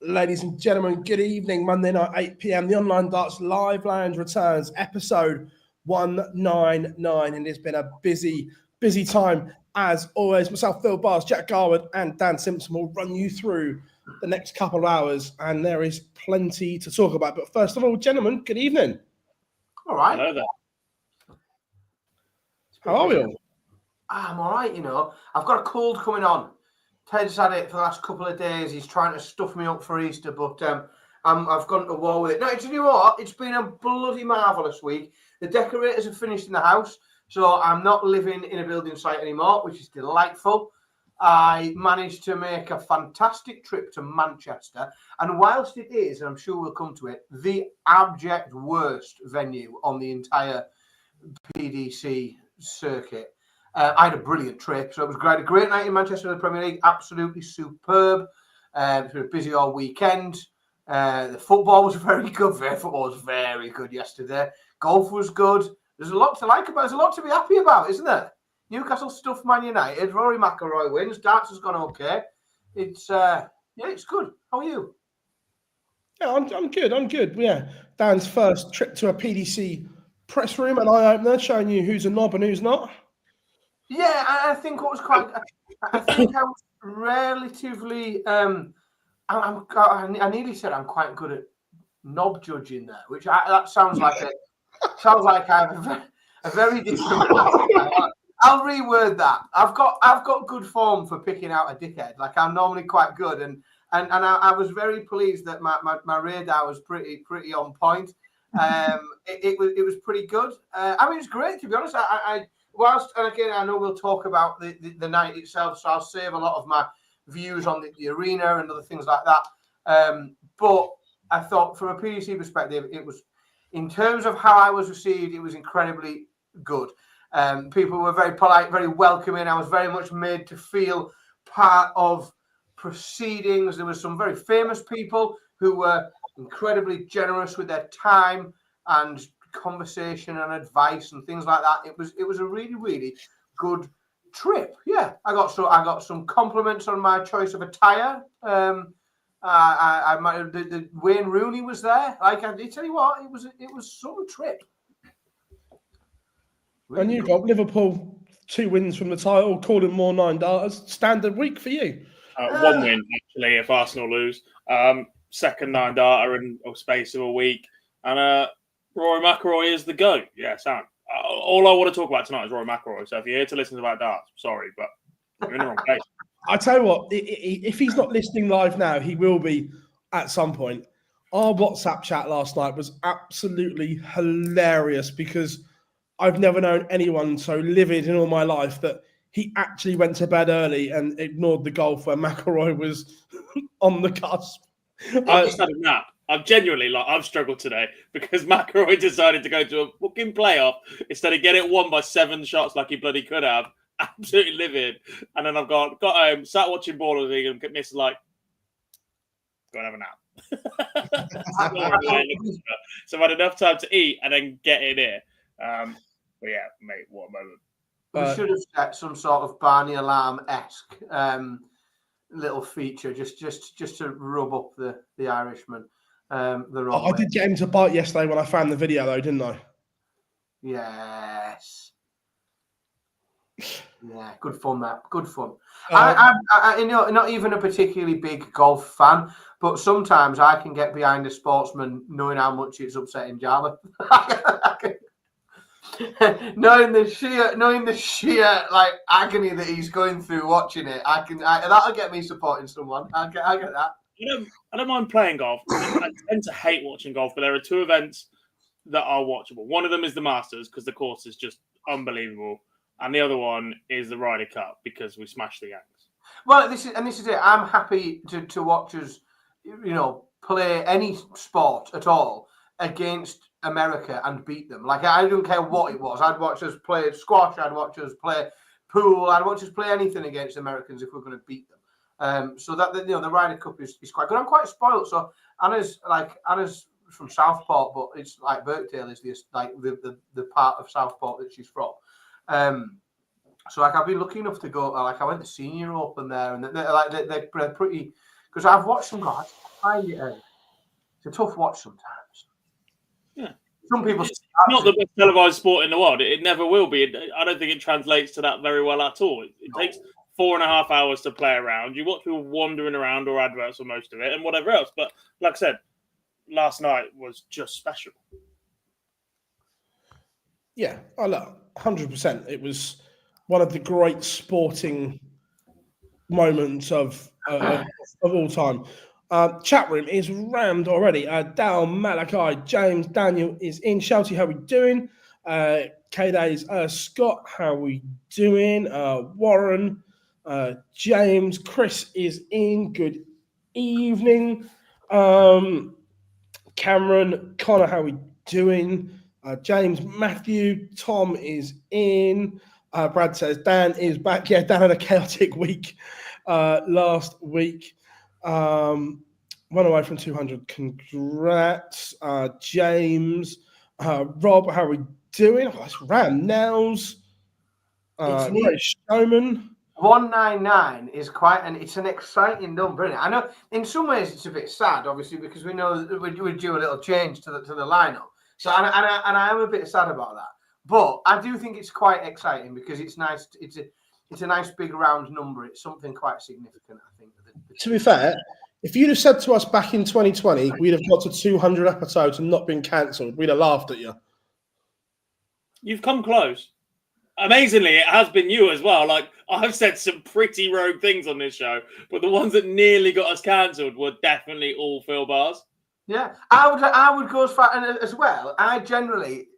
Ladies and gentlemen, good evening. Monday night, 8 p.m. The Online Darts Live Lounge returns, episode 199. And it's been a busy time. As always, myself, Phil Bars, Jack Garwood, and Dan Simpson will run you through the next couple of hours. And there is plenty to talk about. But first of all, gentlemen, good evening. All right. Hello there. How are we all? I'm all right, I've got a cold coming on. Ted's had it for the last couple of days. He's trying to stuff me up for Easter, but I've gone to war with it. No, do you know what? It's been a bloody marvellous week. The decorators have finished in the house, so I'm not living in a building site anymore, which is delightful. I managed to make a fantastic trip to Manchester, and whilst it is, and I'm sure we'll come to it, the abject worst venue on the entire PDC circuit, I had a brilliant trip, so it was great. A great night in Manchester in the Premier League, absolutely superb. It's been busy all weekend. The football was very good. Football was very good yesterday. Golf was good. There's a lot to like about. There's a lot to be happy about, isn't there? Newcastle stuffed Man United. Rory McIlroy wins. Darts has gone okay. It's it's good. How are you? Yeah, I'm good. I'm good. Yeah, Dan's first trip to a PDC press room, an eye opener, showing you who's a knob and who's not. Yeah, I think what was quite. I think I was relatively. I nearly said I'm quite good at knob judging there, which that sounds like I have a very different. I'll reword that. I've got good form for picking out a dickhead. Like I'm normally quite good, and I was very pleased that my radar was pretty on point. It was pretty good. I mean, it's great to be honest. Whilst, and again, I know we'll talk about the night itself, so I'll save a lot of my views on the arena and other things like that. But I thought from a PDC perspective, it was, in terms of how I was received, it was incredibly good. People were very polite, very welcoming. I was very much made to feel part of proceedings. There were some very famous people who were incredibly generous with their time and conversation and advice and things like that. It was a really, really good trip. Yeah, I got some compliments on my choice of attire. The Wayne Rooney was there. Like I did tell you what, it was some trip. Really and you got Liverpool 2 wins from the title, calling more 9 darters. Standard week for you. 1 win actually if Arsenal lose. Second 9 darter in a space of a week, and Rory McIlroy is the GOAT. Yeah, Sam. All I want to talk about tonight is Rory McIlroy. So if you're here to listen about darts, sorry, but you're in the wrong place. I tell you what, if he's not listening live now, he will be at some point. Our WhatsApp chat last night was absolutely hilarious because I've never known anyone so livid in all my life that he actually went to bed early and ignored the golf where McIlroy was on the cusp. I just had a nap. I've genuinely, I've struggled today because McIlroy decided to go to a fucking playoff instead of get it won by 7 shots like he bloody could have. Absolutely livid. And then I've got home, sat watching Ball League and missed go and have a nap. So I've had enough time to eat and then get in here. But yeah, mate, what a moment. We should have set some sort of Barney Alarm-esque little feature just to rub up the Irishman. I did get him to bite yesterday when I found the video, though, didn't I? Yes. Yeah, good fun, that. Good fun. I'm not even a particularly big golf fan, but sometimes I can get behind a sportsman knowing how much it's upsetting Java. knowing the sheer like agony that he's going through watching it, that'll get me supporting someone. I get that. I don't mind playing golf. I tend to hate watching golf, but there are 2 events that are watchable. One of them is the Masters because the course is just unbelievable, and the other one is the Ryder Cup because we smashed the Yanks. Well, this is it. I'm happy to watch us, play any sport at all against America and beat them. Like I don't care what it was. I'd watch us play squash. I'd watch us play pool. I'd watch us play anything against Americans if we're going to beat them. So that the Ryder Cup is quite good. I'm quite spoiled. So Anna's from Southport, but it's like Birkdale is the part of Southport that she's from. So I've been lucky enough to go. I went to Senior Open there, and they're pretty because I've watched them. I find it it's a tough watch sometimes. Yeah. Some people. It's not the best televised sport in the world. It never will be. I don't think it translates to that very well at all. It takes 4.5 hours to play around. You watch people wandering around or adverts for most of it and whatever else. But like I said, last night was just special. Yeah, I know, 100%. It was one of the great sporting moments of all time. Chat room is rammed already. Dal, Malachi, James, Daniel is in. Shelty, how we doing? K-Days, Scott, how we doing? Warren, James, Chris is in. Good evening. Cameron, Connor, how we doing? James, Matthew, Tom is in. Brad says Dan is back. Yeah, Dan had a chaotic week last week. Went away from 200. Congrats. James, Rob, how are we doing? Oh, it's Ram Nels. Showman. 199 is it's an exciting number, isn't it? I know in some ways it's a bit sad, obviously, because we know that we're due a little change to the lineup. So and I am a bit sad about that. But I do think it's quite exciting because it's nice. It's a nice big round number. It's something quite significant, I think. To be fair, if you'd have said to us back in 2020, we'd have got to 200 episodes and not been cancelled, we'd have laughed at you. You've come close. Amazingly, it has been you as well. Like, I've said some pretty rogue things on this show, but the ones that nearly got us cancelled were definitely all Phil Bars. Yeah, I would go as far as well. I generally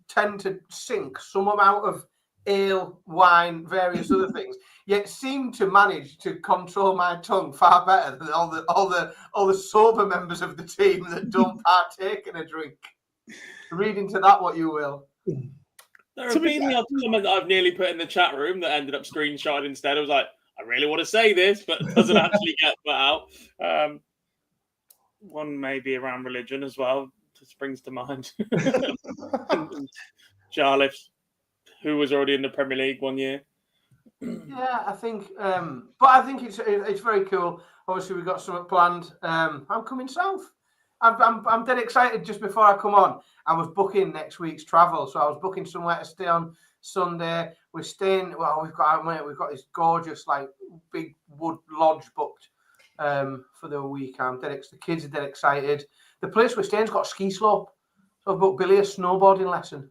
tend to sink some amount of ale, wine, various other things, yet seem to manage to control my tongue far better than all the sober members of the team that don't partake in a drink. Read into that what you will. There have been the odd comment that I've nearly put in the chat room that ended up screenshotted instead. I was like, I really want to say this, but it doesn't actually get put out. One maybe around religion as well, just springs to mind. Jarliff, who was already in the Premier League 1 year. Yeah, I think, but I think it's very cool. Obviously, we've got something planned. I'm coming south. I'm dead excited. Just before I come on, I was booking next week's travel, so I was booking somewhere to stay on Sunday. We're staying. Well, we've got this gorgeous big wood lodge booked for the week. The kids are dead excited. The place we're staying's got a ski slope, so I've booked Billy a snowboarding lesson.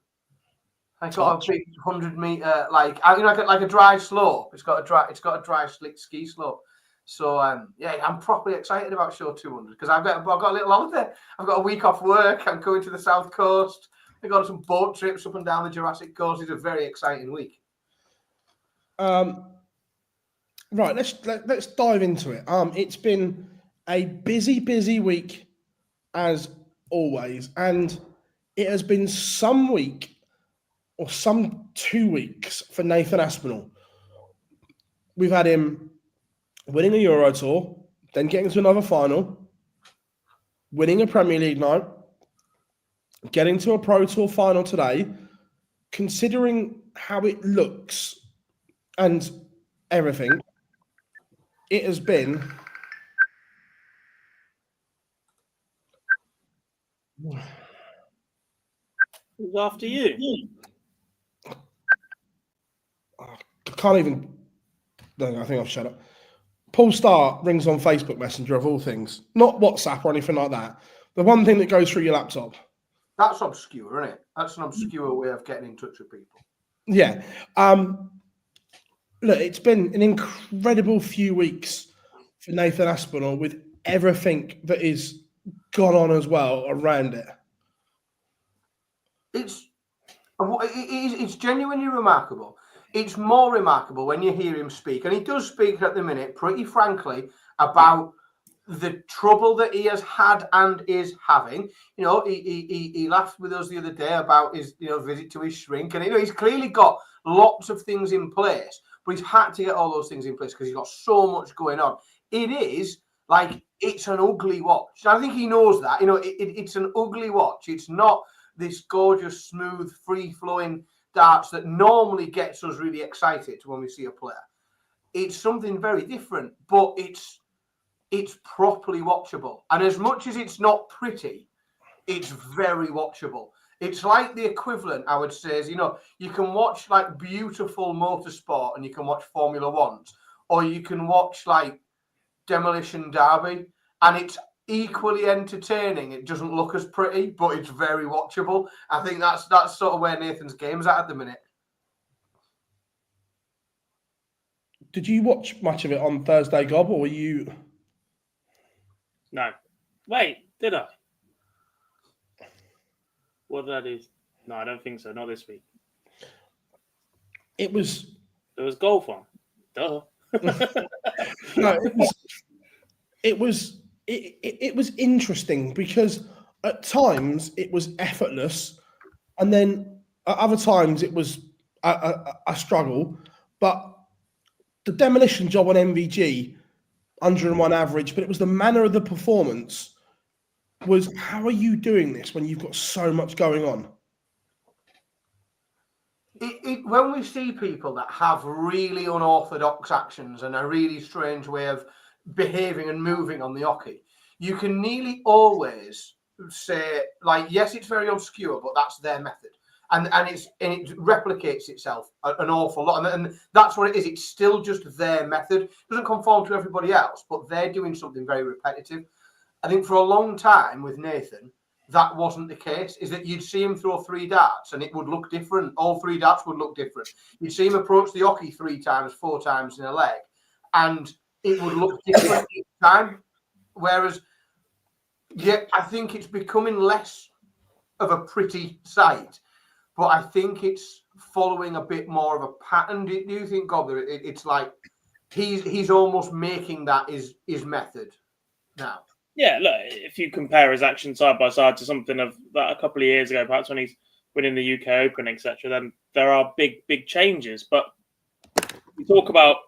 I got a big 100-meter, like a dry slope. It's got a dry slick ski slope. So yeah, I'm properly excited about show 200 because I've got a little holiday. I've got a week off work. I'm going to the south coast. I've got some boat trips up and down the Jurassic Coast. It's a very exciting week. Right, let's dive into it. It's been a busy week as always, and it has been some week or some 2 weeks for Nathan Aspinall. We've had him winning a Euro Tour, then getting to another final, winning a Premier League night, getting to a Pro Tour final today. Considering how it looks and everything, it has been Who's after you? I can't even. No, I think I've shut up. Paul Starr rings on Facebook Messenger of all things, not WhatsApp or anything like that. The one thing that goes through your laptop. That's obscure, isn't it? That's an obscure way of getting in touch with people. Yeah. Look, it's been an incredible few weeks for Nathan Aspinall with everything that is gone on as well around it. It's genuinely remarkable. It's more remarkable when you hear him speak, and he does speak at the minute, pretty frankly, about the trouble that he has had and is having. You know, he laughed with us the other day about his visit to his shrink, and he's clearly got lots of things in place, but he's had to get all those things in place because he's got so much going on. It is like it's an ugly watch. I think he knows that. It's an ugly watch. It's not this gorgeous, smooth, free-flowing darts that normally gets us really excited when we see a player. It's something very different, but it's it's properly watchable. And as much as it's not pretty, it's very watchable. It's like the equivalent, I would say, is, you can watch like beautiful motorsport and you can watch Formula Ones, or you can watch like Demolition Derby, and it's equally entertaining. It doesn't look as pretty, but it's very watchable. I think that's sort of where Nathan's game's at the minute. Did you watch much of it on Thursday, Gob, or were you? No. Wait, did I? What did I do? No, I don't think so. Not this week. There was golf on. Duh. No, it was interesting because at times it was effortless, and then at other times it was a struggle. But the demolition job on MVG, 101 average, but it was the manner of the performance. Was how are you doing this when you've got so much going on? When we see people that have really unorthodox actions and a really strange way of behaving and moving on the hockey, you can nearly always say, like, yes, it's very obscure, but that's their method. And it replicates itself an awful lot. And that's what it is. It's still just their method. It doesn't conform to everybody else, but they're doing something very repetitive. I think for a long time with Nathan, that wasn't the case, is that you'd see him throw 3 darts and it would look different. All 3 darts would look different. You'd see him approach the hockey 3 times, 4 times in a leg, and it would look different each time. Whereas, yeah, I think it's becoming less of a pretty sight, but I think it's following a bit more of a pattern. Do you think, Gob, it's like he's almost making that his method now? Yeah, look, if you compare his action side by side to something of that a couple of years ago, perhaps when he's winning the UK Open, etc., then there are big changes. But we talk about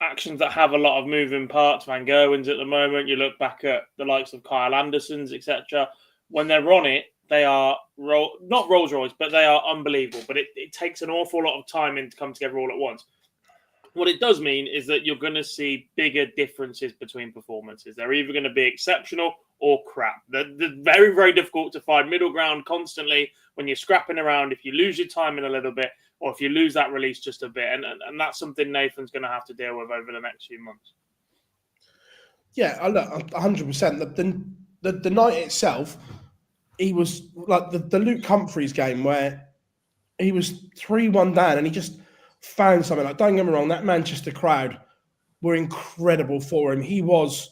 actions that have a lot of moving parts. Van Gerwen's at the moment. You look back at the likes of Kyle Anderson's, etc. When they're on it, they are not Rolls Royce, but they are unbelievable. But it takes an awful lot of time to come together all at once. What it does mean is that you're going to see bigger differences between performances. They're either going to be exceptional or crap. They're very, very difficult to find middle ground constantly when you're scrapping around. If you lose your timing a little bit, or if you lose that release just a bit, and that's something Nathan's going to have to deal with over the next few months. Yeah, 100%. The night itself, he was like the Luke Humphreys game where he was 3-1 down and he just found something. Like, don't get me wrong, that Manchester crowd were incredible for him. He was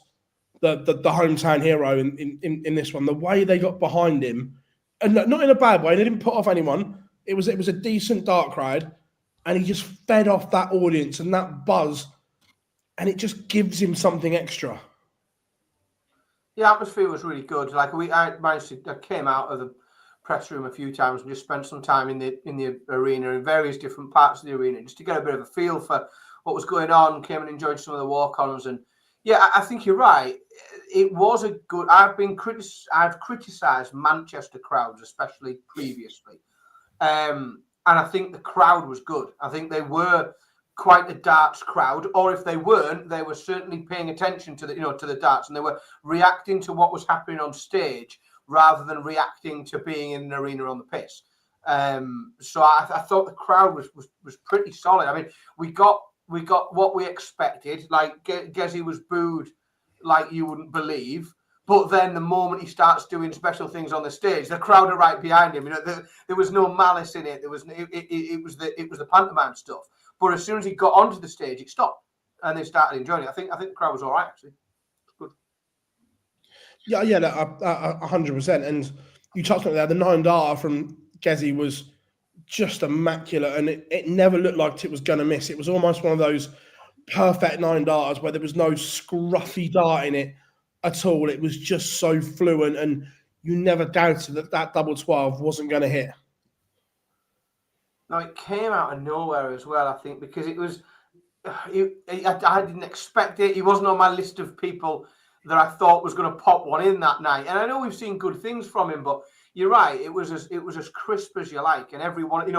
the hometown hero in this one. The way they got behind him, and not in a bad way, they didn't put off anyone. It was a decent dart crowd, and he just fed off that audience and that buzz, and it just gives him something extra. The atmosphere was really good. Like I came out of the press room a few times and just spent some time in the arena, in various different parts of the arena, just to get a bit of a feel for what was going on. Came and enjoyed some of the walk-ons, and yeah, I think you're right. It was a good. I've criticised Manchester crowds, especially previously, and I think the crowd was good. I think they were quite a darts crowd, or if they weren't, they were certainly paying attention to the darts, and they were reacting to what was happening on stage rather than reacting to being in an arena on the piss. So I thought the crowd was pretty solid. I mean, we got what we expected. Like Gezi was booed like you wouldn't believe, but then the moment he starts doing special things on the stage, the crowd are right behind him. There was no malice in it. It was the pantomime stuff. But as soon as he got onto the stage, it stopped, and they started enjoying it. I think the crowd was all right, actually. Yeah, 100%. And you touched on it there. The 9-darter from Gezi was just immaculate, and it never looked like it was going to miss. It was almost one of those perfect 9-darters where there was no scruffy dart in it at all. It was just so fluent, and you never doubted that double 12 wasn't going to hit. No, it came out of nowhere as well, I think, because it was. I didn't expect it. He wasn't on my list of people that I thought was going to pop one in that night. And I know we've seen good things from him, but you're right. It was as crisp as you like, and everyone,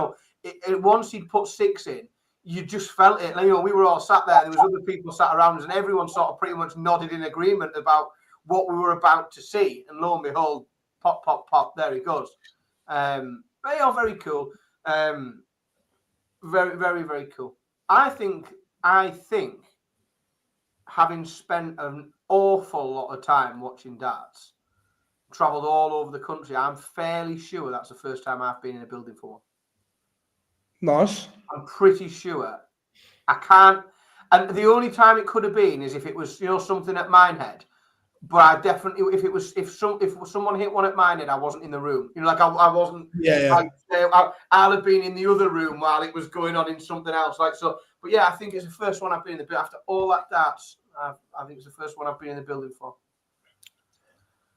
once he'd put 6 in, you just felt it. You know, we were all sat there. There was other people sat around us, and everyone sort of pretty much nodded in agreement about what we were about to see. And lo and behold, pop, pop, pop, there he goes. They are very cool. Very, very, very cool. I think, having spent an awful lot of time watching darts, travelled all over the country, I'm fairly sure that's the first time I've been in a building for one. Nice. I'm pretty sure. I can't. And the only time it could have been is if it was, you know, something at Minehead. But I definitely, if someone hit one at Minehead, I wasn't in the room. You know, like I wasn't. Yeah. I'll have been in the other room while it was going on in something else. Like so. But yeah, I think it's the first one I've been in the building after all that darts. I think it's the first one I've been in the building for.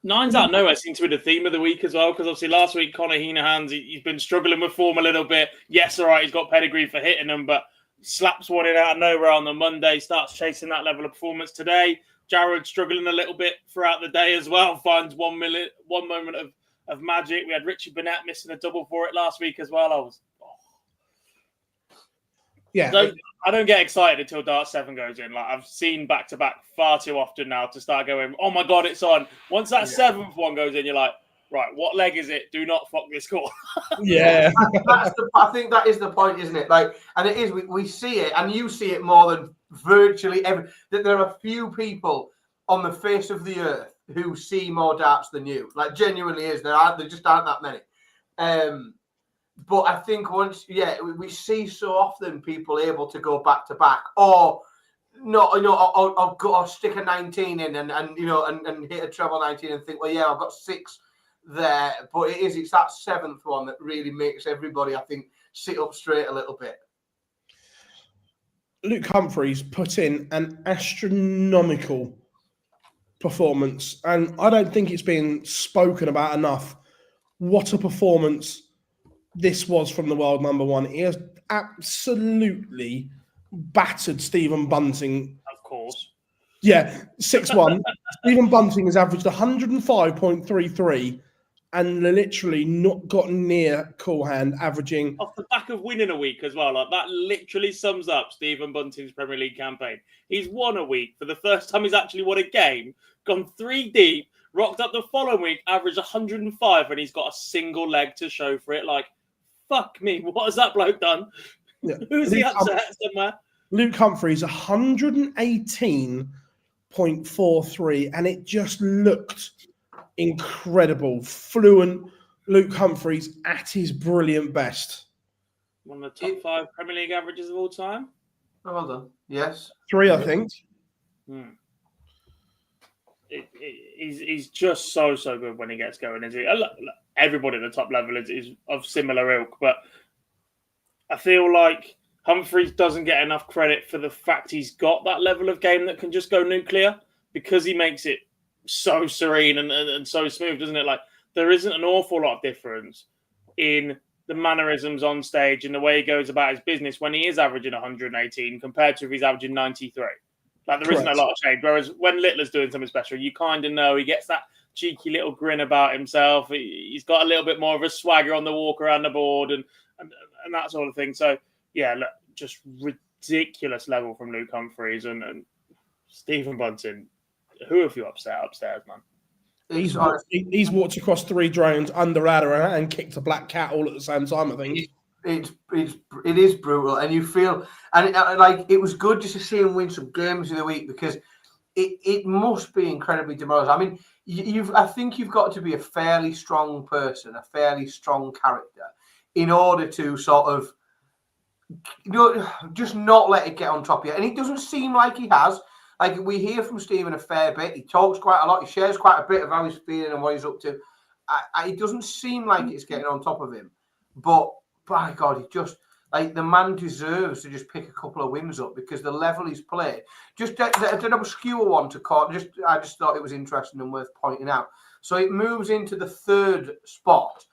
Nines out of nowhere seems to be the theme of the week as well, because obviously last week Conor Heenahan's he's been struggling with form a little bit. Yes, all right, he's got pedigree for hitting them, but slaps one in out of nowhere on the Monday, starts chasing that level of performance today. Jared struggling a little bit throughout the day as well, finds one moment of magic. We had Richie Burnett missing a double for it last week as well. I don't get excited until Dart 7 goes in. Like I've seen back-to-back far too often now to start going, oh my God, it's on. Once that 7th one goes in, you're like, right, what leg is it? Do not fuck this call. Yeah. I think that is the point, isn't it? Like, and it is, we see it, and you see it more than virtually every, that there are few people on the face of the earth who see more darts than you. Like, genuinely is. There just aren't that many. But I think once, we see so often people able to go back to back, or no, you know, or stick a 19 in and you know and hit a treble 19 and think, well, yeah, I've got 6 there. But it's that 7th one that really makes everybody, I think, sit up straight a little bit. Luke Humphries put in an astronomical performance, and I don't think it's been spoken about enough. What a performance this was from the world number one. He has absolutely battered Stephen Bunting. Of course. Yeah, 6-1. Stephen Bunting has averaged 105.33 and literally not got near Cool Hand, averaging... Off the back of winning a week as well. Like that literally sums up Stephen Bunting's Premier League campaign. He's won a week for the first time he's actually won a game, gone 3 deep, rocked up the following week, averaged 105, and he's got a single leg to show for it. Like, fuck me, what has that bloke done? Yeah. Who's he upset somewhere? Luke Humphries, 118.43, and it just looked incredible. Fluent Luke Humphries at his brilliant best. One of the top 5 Premier League averages of all time. Oh, well done. Yes. 3, I think. He's just so good when he gets going, is he? Everybody at the top level is of similar ilk, but I feel like Humphries doesn't get enough credit for the fact he's got that level of game that can just go nuclear, because he makes it so serene and so smooth, doesn't it? Like, there isn't an awful lot of difference in the mannerisms on stage and the way he goes about his business when he is averaging 118 compared to if he's averaging 93. Like, there isn't a lot of change. Whereas when Littler's doing something special, you kind of know he gets that cheeky little grin about himself. He's got a little bit more of a swagger on the walk around the board and that sort of thing. So, yeah, look, just ridiculous level from Luke Humphries and Stephen Bunting. Who have you upstairs, man? He's walked across 3 drones under ladder and kicked a black cat all at the same time, I think. It is brutal, and you feel, and like it was good just to see him win some games of the week, because it must be incredibly demoralizing. I mean, I think you've got to be a fairly strong person, a fairly strong character, in order to sort of, you know, just not let it get on top of you. And it doesn't seem like he has. Like, we hear from Stephen a fair bit. He talks quite a lot. He shares quite a bit of how he's feeling and what he's up to. It doesn't seem like it's getting on top of him. But, by God, he just, like, the man deserves to just pick a couple of wins up, because the level he's played. Just an obscure one to call. I just thought it was interesting and worth pointing out. So it moves into the 3rd spot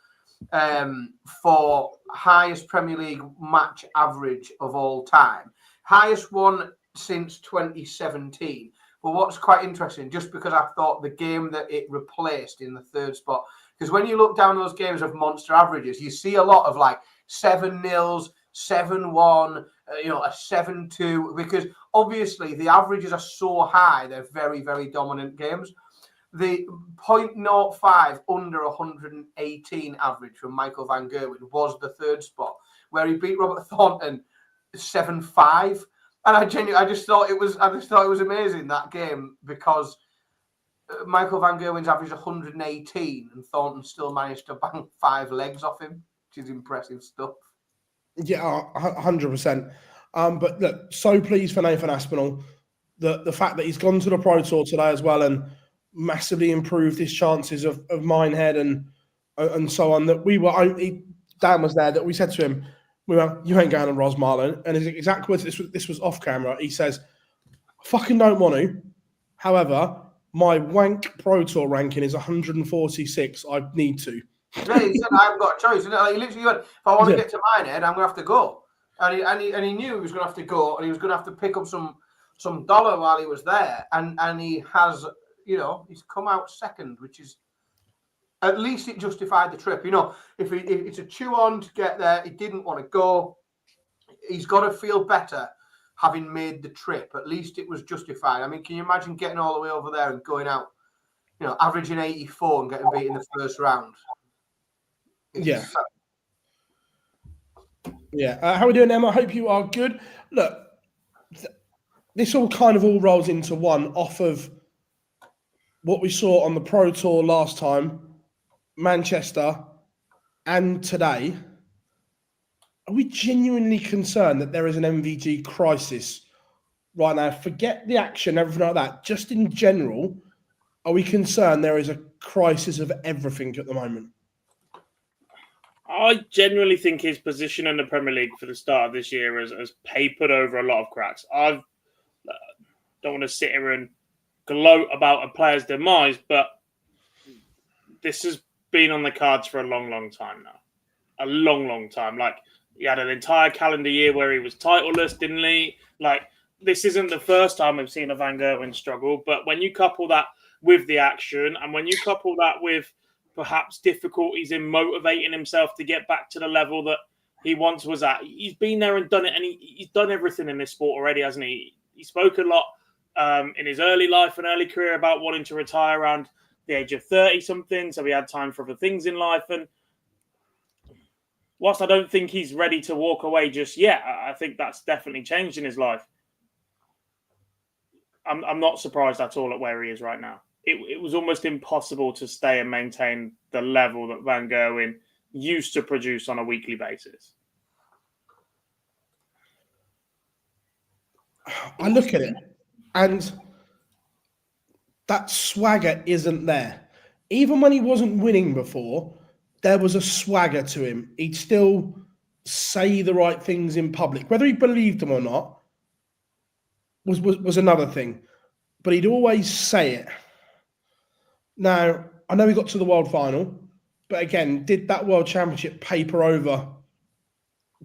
for highest Premier League match average of all time. Highest one since 2017. But what's quite interesting, just because I thought the game that it replaced in the 3rd spot, because when you look down those games of monster averages, you see a lot of like 7-0s, 7-1, a 7-2, because obviously the averages are so high, they're very, very dominant games. The 0.05 under 118 average from Michael Van Gerwen was the third spot, where he beat Robert Thornton 7-5. And I just thought it was amazing, that game, because Michael Van Gerwen's averaged 118 and Thornton still managed to bang 5 legs off him, which is impressive stuff. Yeah, 100%. But look, so pleased for Nathan Aspinall. The fact that he's gone to the Pro Tour today as well and massively improved his chances of Minehead and so on. That Dan was there, that we said to him, you ain't going to Rosmarlin. And his exact words, this was off camera, he says, I fucking don't want to. However, my wank Pro Tour ranking is 146. I need to. Yeah, he said, I haven't got a choice. He literally went, if I want to get to Minehead, I'm going to have to go. And he knew he was going to have to go, and he was going to have to pick up some dollar while he was there. And he has, he's come out second, which is, at least it justified the trip. If it's a chew on to get there, he didn't want to go. He's got to feel better having made the trip. At least it was justified. I mean, can you imagine getting all the way over there and going out, averaging 84 and getting beat in the first round? Yeah. How are we doing, Emma? I hope you are good. Look, this all rolls into one off of what we saw on the Pro Tour last time, Manchester, and today. Are we genuinely concerned that there is an MVG crisis right now? Forget the action, everything like that. Just in general, are we concerned there is a crisis of everything at the moment? I genuinely think his position in the Premier League for the start of this year has papered over a lot of cracks. I don't want to sit here and gloat about a player's demise, but this has been on the cards for a long, long time now. A long, long time. Like, he had an entire calendar year where he was titleless, didn't he? Like, this isn't the first time we've seen a Van Gerwen struggle, but when you couple that with the action, and when you couple that with perhaps difficulties in motivating himself to get back to the level that he once was at, he's been there and done it, and he's done everything in this sport already, hasn't he? He spoke a lot in his early life and early career about wanting to retire around the age of 30-something, so he had time for other things in life. And whilst I don't think he's ready to walk away just yet, I think that's definitely changed in his life. I'm not surprised at all at where he is right now. It was almost impossible to stay and maintain the level that Van Gerwen used to produce on a weekly basis. I look at it, and that swagger isn't there. Even when he wasn't winning before, there was a swagger to him. He'd still say the right things in public. Whether he believed them or not was another thing. But he'd always say it. Now, I know he got to the World Final, but again, did that World Championship paper over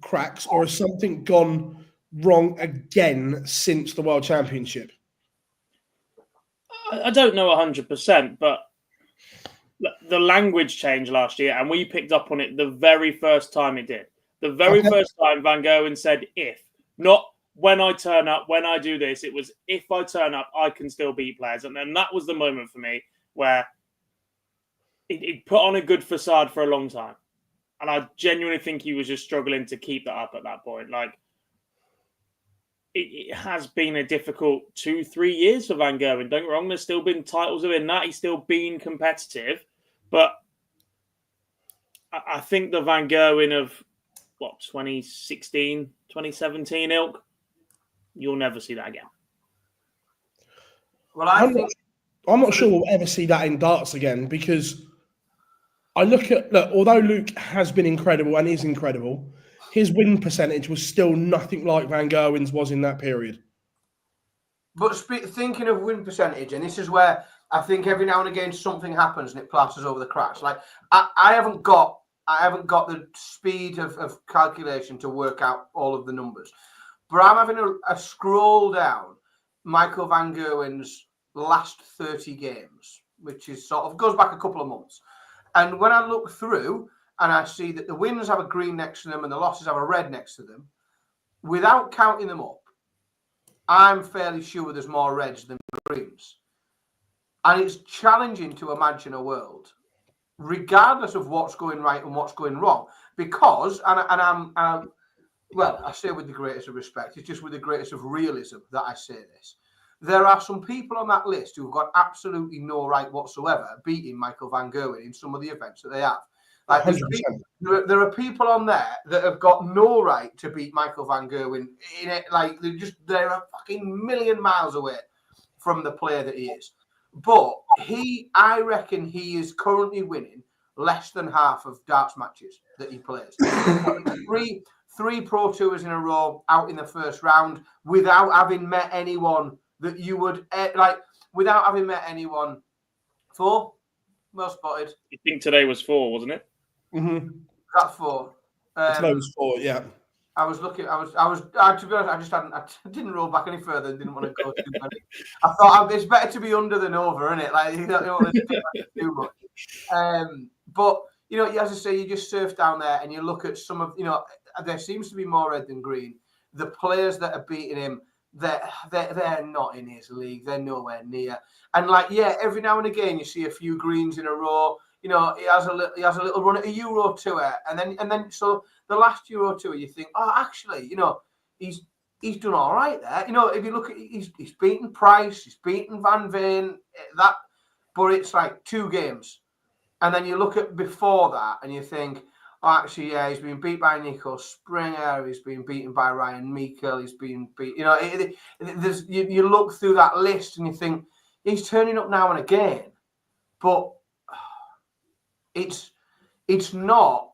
cracks, or has something gone wrong again since the World Championship? I don't know 100%, but the language changed last year, and we picked up on it the very first time it did. The very first time Van Gerwen said, if, not when I turn up, when I do this. It was, if I turn up, I can still beat players. And then that was the moment for me where it put on a good facade for a long time. And I genuinely think he was just struggling to keep that up at that point. Like, it has been a difficult 2-3 years for Van Gerwen. Don't get me wrong, there's still been titles within that. He's still been competitive. But I think the Van Gerwen of, 2016, 2017 ilk, you'll never see that again. Well, I'm not sure we'll ever see that in darts again, because I look, although Luke has been incredible and is incredible, his win percentage was still nothing like Van Gerwen's was in that period. But thinking of win percentage, and this is where I think every now and again something happens and it plasters over the cracks. Like, I haven't got the speed of calculation to work out all of the numbers, but I'm having a scroll down Michael Van Gerwen's last 30 games, which is goes back a couple of months. And when I look through and I see that the wins have a green next to them and the losses have a red next to them, without counting them up, I'm fairly sure there's more reds than greens. And it's challenging to imagine a world, regardless of what's going right and what's going wrong, because, I'm well, I say with the greatest of respect, it's just with the greatest of realism that I say this. There are some people on that list who've got absolutely no right whatsoever beating Michael Van Gerwen in some of the events that they have. Like there are people on there that have got no right to beat Michael Van Gerwen in it. Like they're a fucking million miles away from the player that he is. But I reckon he is currently winning less than half of darts matches that he plays. Three Pro Tours in a row out in the first round without having met anyone that you would like. Without having met anyone. 4, well spotted. You think today was 4, wasn't it? Mm-hmm. That's 4. Today was 4, yeah. I was looking. To be honest, I didn't roll back any further and didn't want to go too many. I thought it's better to be under than over, isn't it? Like you don't want to do too much. But you know, as I say, you just surf down there and you look at some of, you know, there seems to be more red than green. The players that are beating him, they're not in his league. They're nowhere near. And like, yeah, every now and again you see a few greens in a row. You know, he has a little run at a Euro Tour, and then so the last Euro Tour, you think, oh, actually, you know, he's done all right there. You know, if you look at, he's beaten Price, he's beaten Van Veen, but it's like 2 games, and then you look at before that, and you think, oh, actually, yeah, he's been beat by Nico Springer, he's been beaten by Ryan Meikle, he's been beat. You know, you look through that list, and you think he's turning up now and again, but it's not.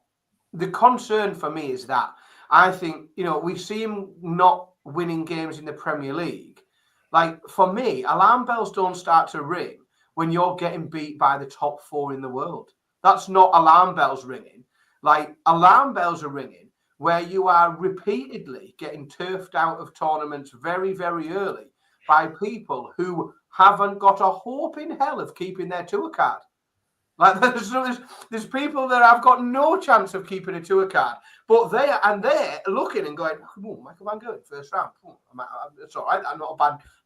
The concern for me is that I think, you know, we see him not winning games in the Premier League. Like, for me, alarm bells don't start to ring when you're getting beat by the top 4 in the world. That's not alarm bells ringing. Like, alarm bells are ringing where you are repeatedly getting turfed out of tournaments very, very early by people who haven't got a hope in hell of keeping their tour card. Like there's people that have got no chance of keeping a tour card, but they're looking and going, oh, Michael Van Gerwen, first round. It's all right. I'm not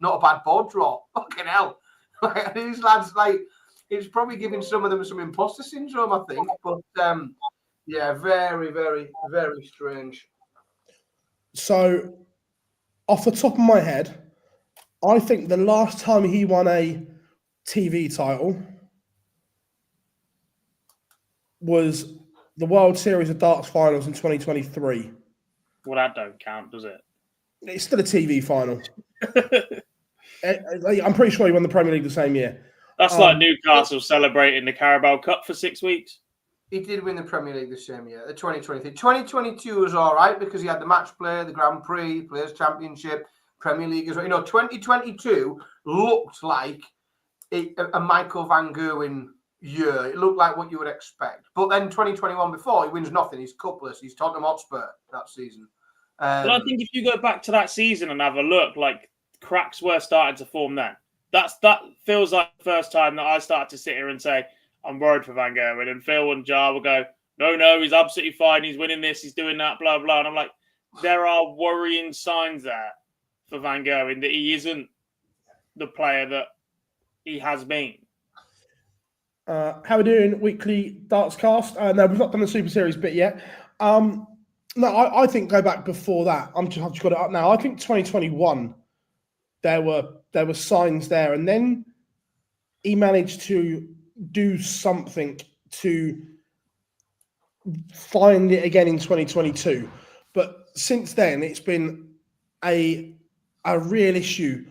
a bad board draw. Fucking hell. Like, these lads, like, it's probably giving some of them some imposter syndrome, I think. But yeah, very, very, very strange. So, off the top of my head, I think the last time he won a TV title was the World Series of Darts Finals in 2023. Well, that don't count, does it? It's still a TV final. I'm pretty sure he won the Premier League the same year. That's like Newcastle celebrating the Carabao Cup for 6 weeks. He did win the Premier League the same year, the 2023. 2022 was all right because he had the match play, the Grand Prix, Players' Championship, Premier League as well. You know, 2022 looked like a Michael Van Gerwen year. It looked like what you would expect. But then 2021 before, he wins nothing. He's cupless. He's Tottenham Hotspur that season. But I think if you go back to that season and have a look, like, cracks were starting to form then. That feels like the first time that I started to sit here and say, I'm worried for Van Gerwen. And Phil and Jar will go, no, he's absolutely fine. He's winning this. He's doing that, blah, blah. And I'm like, there are worrying signs there for Van Gerwen that he isn't the player that he has been. How are we doing? Weekly Darts Cast? No, we've not done the Super Series bit yet. No, I think go back before that. I've just got it up now. I think 2021, there were signs there, and then he managed to do something to find it again in 2022. But since then, it's been a real issue.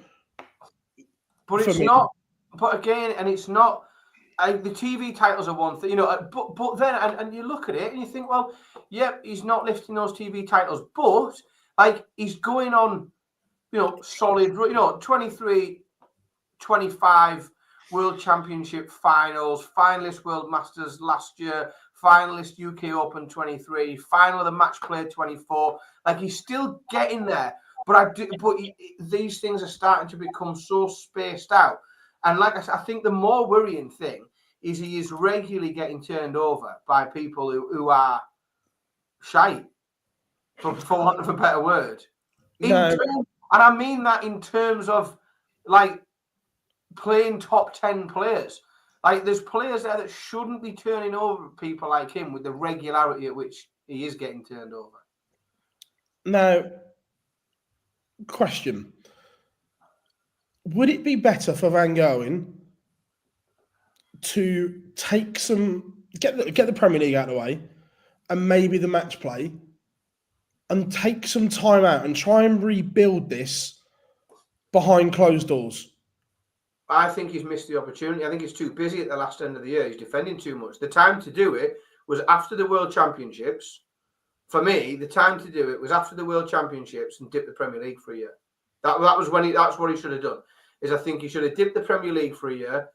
But it's not. But again, and it's not. The TV titles are one thing, you know. But then, and you look at it and you think, well, yep, he's not lifting those TV titles, but like he's going on, you know, solid. You know, 23, 25 World Championship finals, finalist World Masters last year, finalist UK Open 23, final of the Match Play 24. Like he's still getting there, but these things are starting to become so spaced out. And like I said, I think the more worrying thing is he is regularly getting turned over by people who are shite, for want of a better word. No. And I mean that in terms of like playing top 10 players. Like there's players there that shouldn't be turning over people like him with the regularity at which he is getting turned over. Now, question. Would it be better for Van Gerwen to take get the Premier League out of the way and maybe the match play and take some time out and try and rebuild this behind closed doors? I think he's missed the opportunity. I think he's too busy at the last end of the year. He's defending too much. The time to do it was after the World Championships. For me, the time to do it was after the World Championships and dip the Premier League for a year. That's what he should have done. I think he should have dipped the Premier League for a year,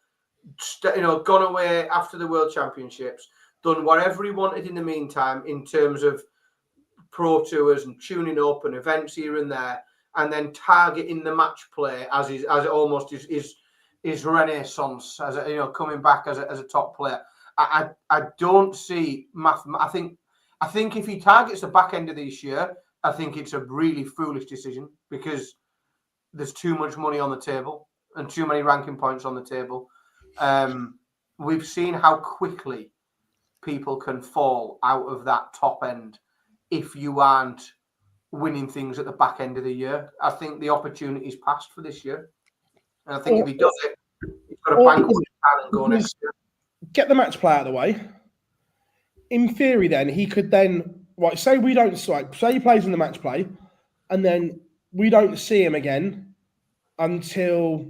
gone away after the World Championships, done whatever he wanted in the meantime in terms of pro tours and tuning up and events here and there, and then targeting the match play as almost his renaissance, as coming back as a top player. I don't see I think if he targets the back end of this year, I think it's a really foolish decision because there's too much money on the table and too many ranking points on the table. We've seen how quickly people can fall out of that top end if you aren't winning things at the back end of the year. I think the opportunity's passed for this year. And I think if he does it, he's got a bank and go next year. Get the match play out of the way. In theory, then, he could then, say he plays in the match play, and then we don't see him again until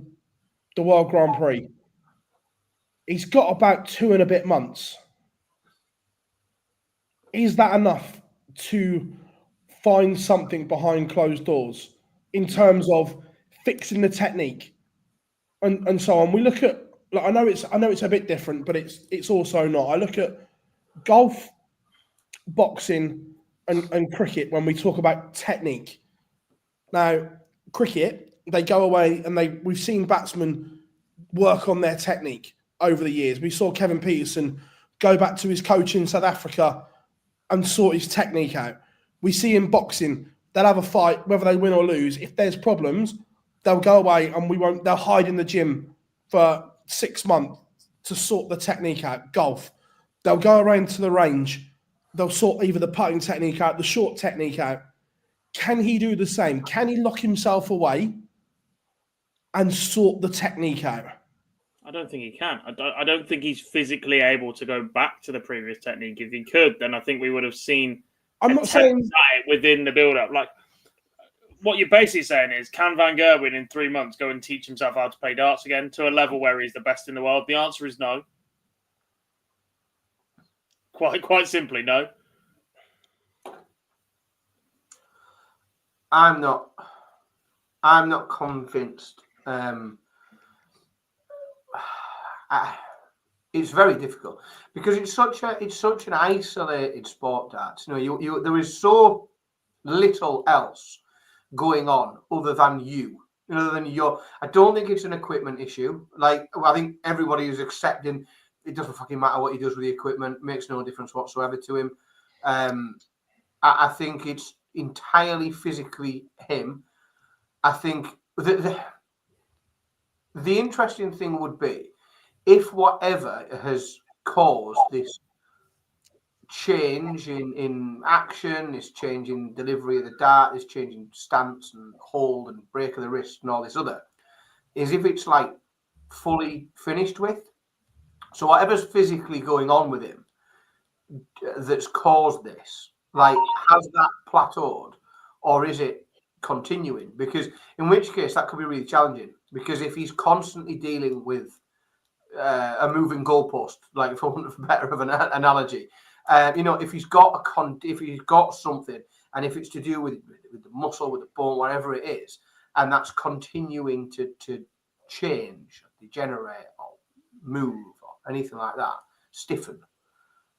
the World Grand Prix. He's got about 2 and a bit months. Is that enough to find something behind closed doors in terms of fixing the technique and so on? We look at, I know it's a bit different, but it's also not. I look at golf, boxing, and cricket when we talk about technique. Now, cricket, they go away and we've seen batsmen work on their technique over the years. We saw Kevin Peterson go back to his coach in South Africa and sort his technique out. We see in boxing, they'll have a fight, whether they win or lose. If there's problems, they'll go away and they'll hide in the gym for 6 months to sort the technique out. Golf, they'll go around to the range. They'll sort either the putting technique out, the short technique out. Can he do the same? Can he lock himself away and sort the technique out? I don't think he can. I don't think he's physically able to go back to the previous technique. If he could, then I think we would have seen. I'm not saying that within the build-up. Like what you're basically saying is, can Van Gerwen in 3 months go and teach himself how to play darts again to a level where he's the best in the world? The answer is no. Quite simply, no. I'm not convinced. It's very difficult because it's such an isolated sport, darts. There is so little else going on other than I don't think it's an equipment issue. Like I think everybody is accepting it doesn't fucking matter what he does with the equipment. It makes no difference whatsoever to him. I think it's entirely physically him. I think the interesting thing would be if whatever has caused this change in action, this change in delivery of the dart, this change in stance and hold and break of the wrist and all this other, is if it's like fully finished with. So whatever's physically going on with him that's caused this, like, has that plateaued or is it continuing? Because in which case that could be really challenging, because if he's constantly dealing with a moving goalpost, like for want of better of an analogy, if he's got something, and if it's to do with the muscle, with the bone, whatever it is, and that's continuing to change, degenerate, or move, or anything like that, stiffen,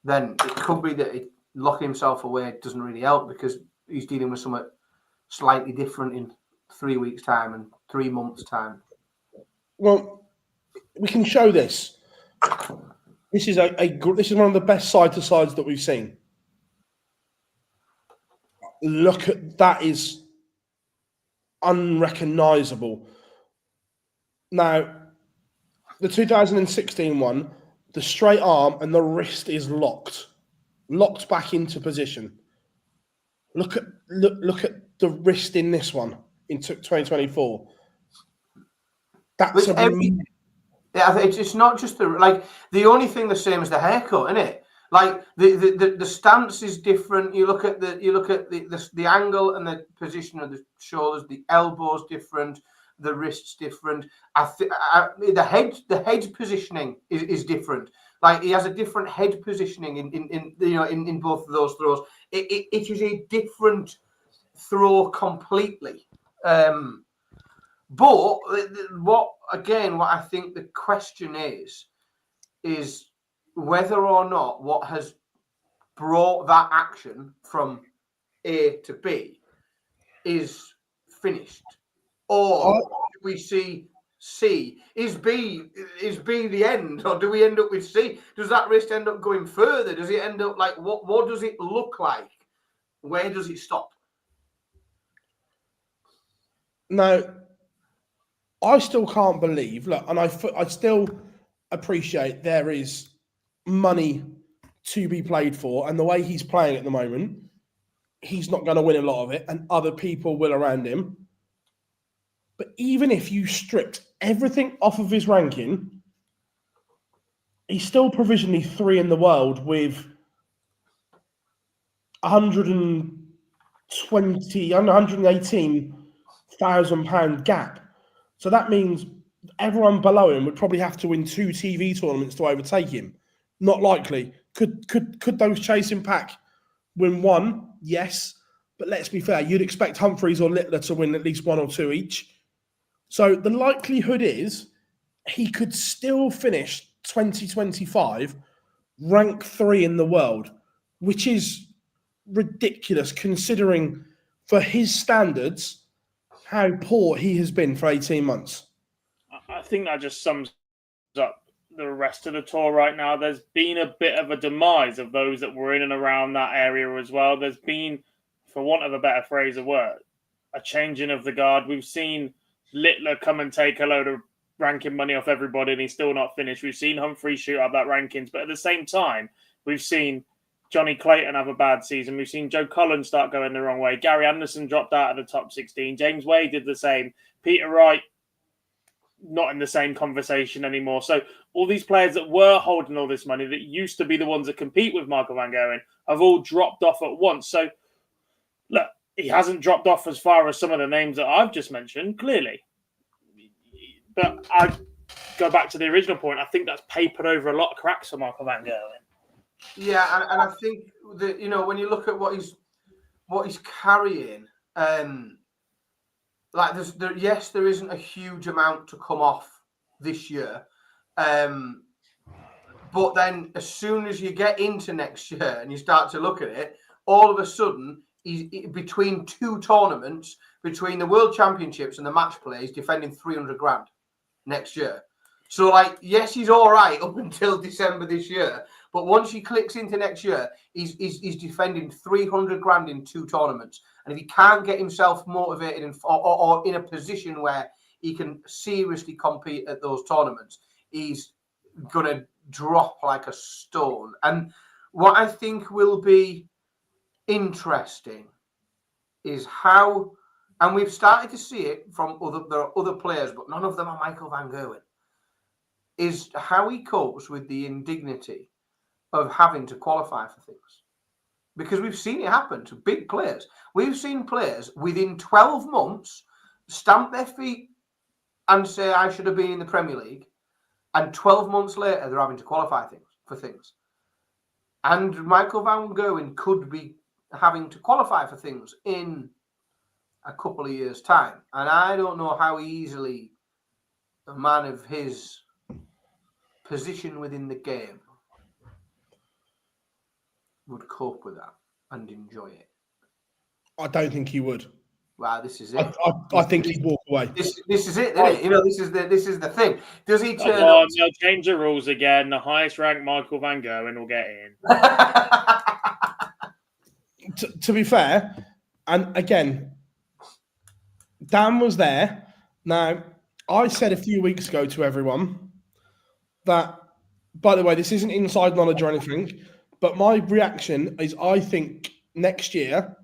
then it could be that locking himself away doesn't really help because he's dealing with something slightly different in 3 weeks' time and 3 months' time. Well, we can show this. This is this is one of the best side to sides that we've seen. Look at that! Is unrecognisable. Now, the 2016 one, the straight arm and the wrist is locked back into position. Look at the wrist in this one in 2024. That's it's not just the only thing the same as the haircut, isn't it? Like the stance is different. You look at the angle and the position of the shoulders. The elbow's different. The wrist's different. The head positioning is different. Like he has a different head positioning in both of those throws. It is a different throw completely. But what I think the question is whether or not what has brought that action from A to B is finished, or do we see C? Is B the end, or do we end up with C? Does that wrist end up going further? Does it end up like what does it look like? Where does it stop? Now, I still can't believe. Look, and I still appreciate there is money to be played for, and the way he's playing at the moment, he's not going to win a lot of it, and other people will around him. But even if you stripped everything off of his ranking, he's still provisionally 3 in the world with £118,000 gap. So that means everyone below him would probably have to win 2 TV tournaments to overtake him. Not likely. Could those chasing pack win 1? Yes. But let's be fair, you'd expect Humphreys or Littler to win at least 1 or 2 each. So the likelihood is he could still finish 2025 rank 3 in the world, which is ridiculous considering for his standards how poor he has been for 18 months. I think that just sums up the rest of the tour right now. There's been a bit of a demise of those that were in and around that area as well. There's been, for want of a better phrase of word, a changing of the guard. We've seen Littler come and take a load of ranking money off everybody and he's still not finished. We've seen Humphrey shoot up that rankings, but at the same time, we've seen Johnny Clayton have a bad season. We've seen Joe Collins start going the wrong way. Gary Anderson dropped out of the top 16. James Wade did the same. Peter Wright, not in the same conversation anymore. So all these players that were holding all this money that used to be the ones that compete with Michael Van Gerwen have all dropped off at once. So look, he hasn't dropped off as far as some of the names that I've just mentioned, clearly. But I go back to the original point. I think that's papered over a lot of cracks for Michael Van Gerwen. Yeah, and I think that when you look at what he's carrying, there isn't a huge amount to come off this year, but then as soon as you get into next year and you start to look at it, all of a sudden he's between 2 tournaments, between the World Championships and the match play, he's defending 300 grand next year. So, yes, he's all right up until December this year. But once he clicks into next year, he's defending 300 grand in 2 tournaments. And if he can't get himself motivated or in a position where he can seriously compete at those tournaments, he's going to drop like a stone. And what I think will be interesting is how, and we've started to see it from other players, but none of them are Michael Van Gerwen, is how he copes with the indignity of having to qualify for things. Because we've seen it happen to big players. We've seen players within 12 months stamp their feet and say, I should have been in the Premier League. And 12 months later, they're having to qualify for things. And Michael Van Gerwen could be having to qualify for things in a couple of years' time. And I don't know how easily a man of his position within the game would cope with that and enjoy it. I don't think he would. Wow, this is it. I think he'd walk away. This is it, isn't it? This is the thing. Does he turn up? They'll change the rules again. The highest ranked Michael Van Gerwen will get in. To be fair, and again, Dan was there. Now, I said a few weeks ago to everyone that, by the way, this isn't inside knowledge or anything, but my reaction is I think next year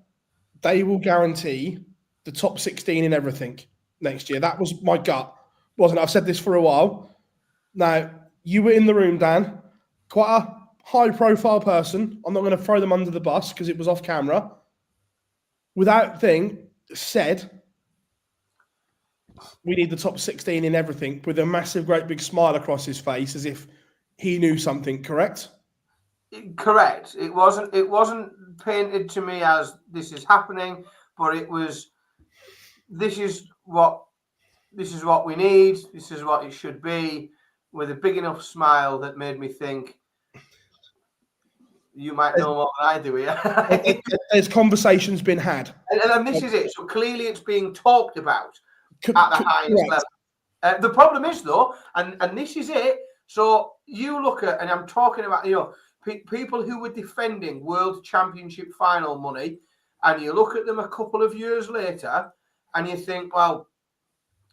they will guarantee the top 16 in everything next year. That was my gut, wasn't it? I've said this for a while. Now, you were in the room, Dan, quite a high-profile person. I'm not going to throw them under the bus because it was off camera. Without thing, said we need the top 16 in everything with a massive, great big smile across his face as if he knew something, correct? Correct. It wasn't painted to me as this is happening, but it was this is what we need, this is what it should be, with a big enough smile that made me think you might know more than I do here. There's conversations been had. And this is it. So clearly it's being talked about at the highest level. The problem is, though, and this is it, so you look at, and I'm talking about, people who were defending World Championship final money, and you look at them a couple of years later, and you think, well,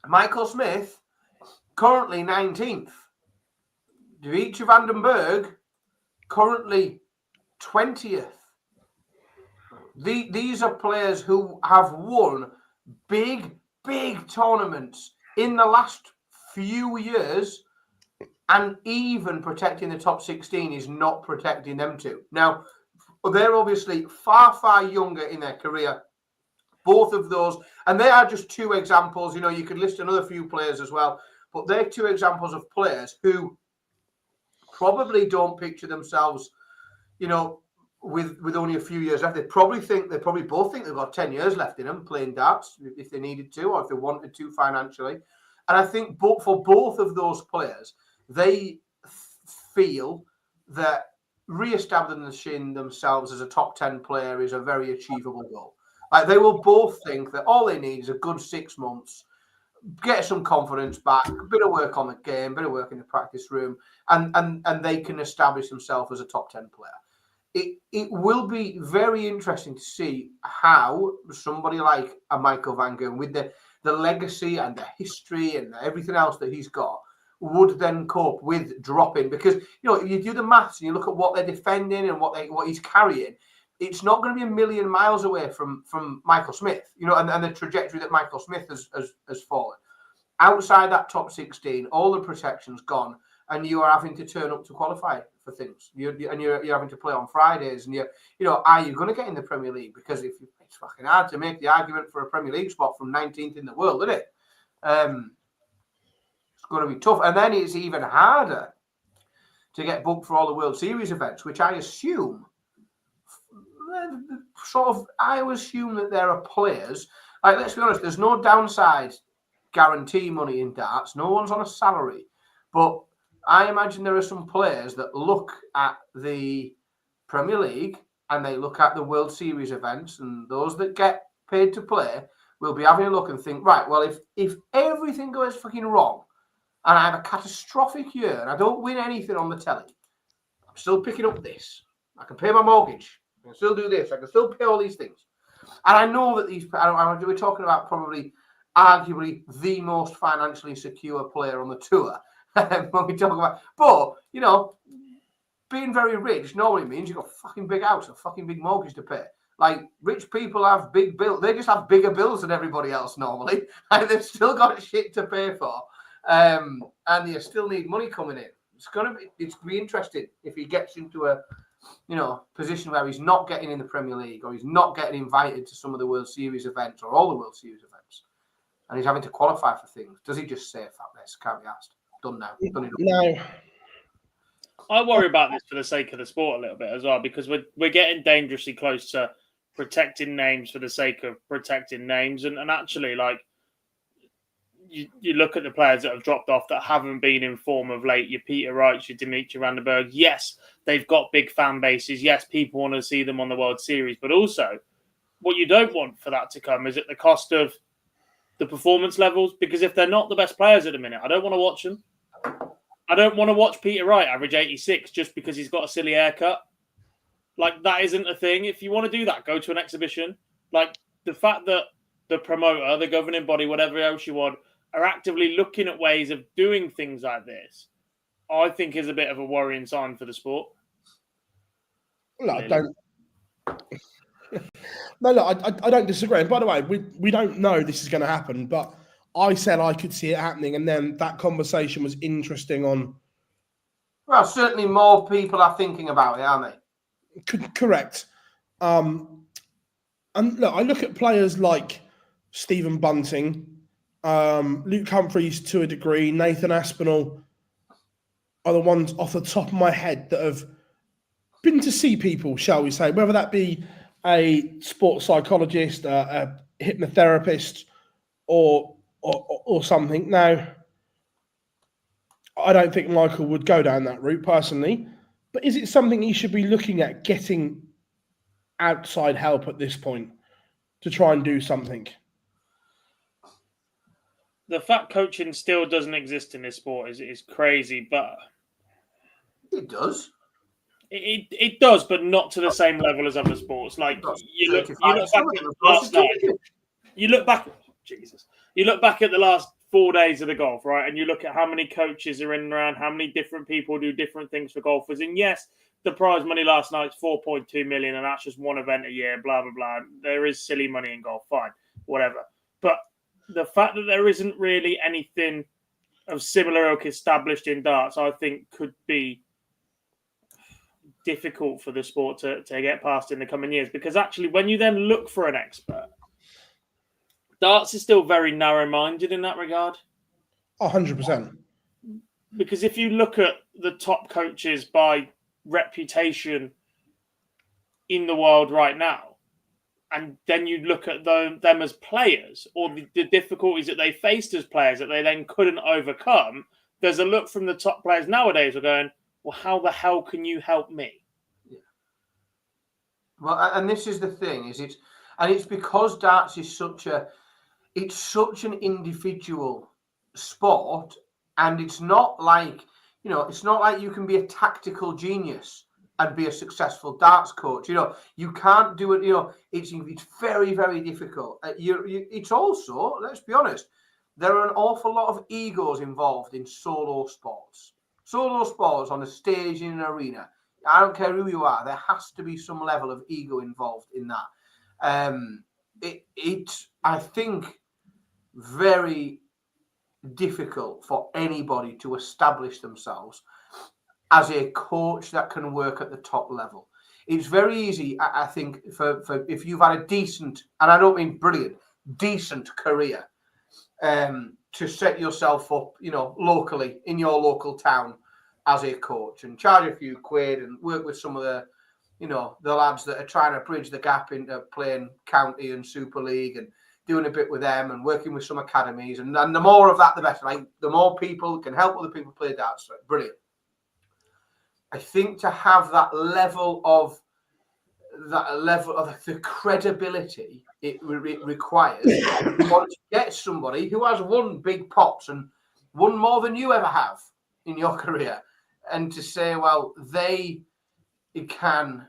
Michael Smith, currently 19th. Dimitri van den Berg, currently 20th. These are players who have won big tournaments in the last few years, and even protecting the top 16 is not protecting them too. Now, they're obviously far younger in their career, both of those, and they are just two examples. You could list another few players as well, but they're two examples of players who probably don't picture themselves, with only a few years left. They probably both think they've got 10 years left in them playing darts if they needed to, or if they wanted to financially. And I think for both of those players, they feel that re-establishing themselves as a top 10 player is a very achievable goal. Like, they will both think that all they need is a good 6 months, get some confidence back, a bit of work on the game, a bit of work in the practice room, and they can establish themselves as a top 10 player. It will be very interesting to see how somebody like a Michael van Gerwen, with the legacy and the history and everything else that he's got, would then cope with dropping. Because you do the maths and you look at what they're defending and what he's carrying, it's not going to be a million miles away from Michael Smith, and the trajectory that Michael Smith has fallen. Outside that top 16, all the protection's gone, and you are having to turn up to qualify for things. You're having to play on Fridays, and are you going to get in the Premier League? Because it's fucking hard to make the argument for a Premier League spot from 19th in the world, isn't it? It's going to be tough, and then it's even harder to get booked for all the World Series events, which I assume that there are players. Like, let's be honest, there's no downside guarantee money in darts. No one's on a salary, but I imagine there are some players that look at the Premier League and they look at the World Series events, and those that get paid to play will be having a look and think, right, well, if everything goes fucking wrong and I have a catastrophic year and I don't win anything on the telly, I'm still picking up this. I can pay my mortgage. I can still do this. I can still pay all these things. And I know that we're talking about probably arguably the most financially secure player on the tour. When we talk about, but being very rich normally means you've got a fucking big house, a fucking big mortgage to pay. Like, rich people have big bills. They just have bigger bills than everybody else normally. Like, they've still got shit to pay for, and you still need money coming in. It's going to be interesting if he gets into a position where he's not getting in the Premier League, or he's not getting invited to some of the World Series events or all the World Series events, and he's having to qualify for things. Does he just say, "Fuck this, can't be asked"? Done now. Done enough. No. I worry about this for the sake of the sport a little bit as well, because we're getting dangerously close to protecting names for the sake of protecting names, and actually, like, you look at the players that have dropped off that haven't been in form of late. Your Peter Wrights, your Dimitri van den Berg. Yes, they've got big fan bases. Yes, people want to see them on the World Series, but also what you don't want for that to come is at the cost of the performance levels, because if they're not the best players at the minute, I don't want to watch them. I don't want to watch Peter Wright average 86 just because he's got a silly haircut. Like, that isn't a thing. If you want to do that, go to an exhibition. Like, the fact that the promoter, the governing body, whatever else you want, are actively looking at ways of doing things like this, I think is a bit of a worrying sign for the sport. No, I don't. No, I don't disagree. And by the way, we don't know this is going to happen, but I said I could see it happening, and then that conversation was interesting on. Well, certainly more people are thinking about it, aren't they? Correct. And look, I look at players like Stephen Bunting, Luke Humphries to a degree, Nathan Aspinall are the ones off the top of my head that have been to see people, shall we say, whether that be a sports psychologist, a hypnotherapist, or something. Now, I don't think Michael would go down that route personally, but is it something he should be looking at, getting outside help at this point to try and do something? The fact coaching still doesn't exist in this sport is crazy, but it does. It does, but not to the same level as other sports. Like you look back at the last 4 days of the golf, right? And you look at how many coaches are in and around, how many different people do different things for golfers. And yes, the prize money last night's 4.2 million, and that's just one event a year, blah, blah, blah. There is silly money in golf, fine, whatever. But the fact that there isn't really anything of similar ilk established in darts, I think could be difficult for the sport to get past in the coming years. Because actually, when you then look for an expert, darts is still very narrow-minded in that regard. 100%. Because if you look at the top coaches by reputation in the world right now, and then you look at them as players, or the difficulties that they faced as players that they then couldn't overcome, there's a look from the top players nowadays who are going, well, how the hell can you help me? Yeah. Well, and this is the thing, it's because darts is such an individual sport, and it's not like you can be a tactical genius and be a successful darts coach. You can't do it. It's very, very difficult. It's also, let's be honest, there are an awful lot of egos involved in solo sports. Solo sports on a stage in an arena. I don't care who you are. There has to be some level of ego involved in that. It's, I think, very difficult for anybody to establish themselves as a coach that can work at the top level. It's very easy, I think, for if you've had a decent, and I don't mean brilliant, decent career, to set yourself up, locally in your local town as a coach and charge a few quid and work with some of the lads that are trying to bridge the gap into playing county and Super League and doing a bit with them and working with some academies. And the more of that, the better. Like, the more people can help other people play darts, brilliant. I think to have that level of the credibility it requires, you want to get somebody who has won big pops and won more than you ever have in your career, and to say, well, they can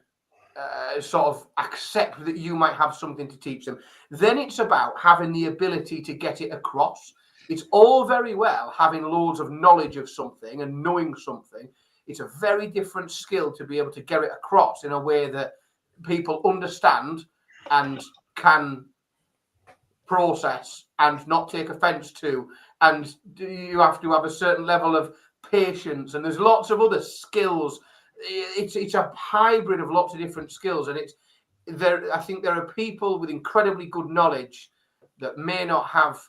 sort of accept that you might have something to teach them. Then it's about having the ability to get it across. It's all very well having loads of knowledge of something and knowing something. It's a very different skill to be able to get it across in a way that people understand and can process and not take offense to. And you have to have a certain level of patience, and there's lots of other skills. It's a hybrid of lots of different skills, and I think there are people with incredibly good knowledge that may not have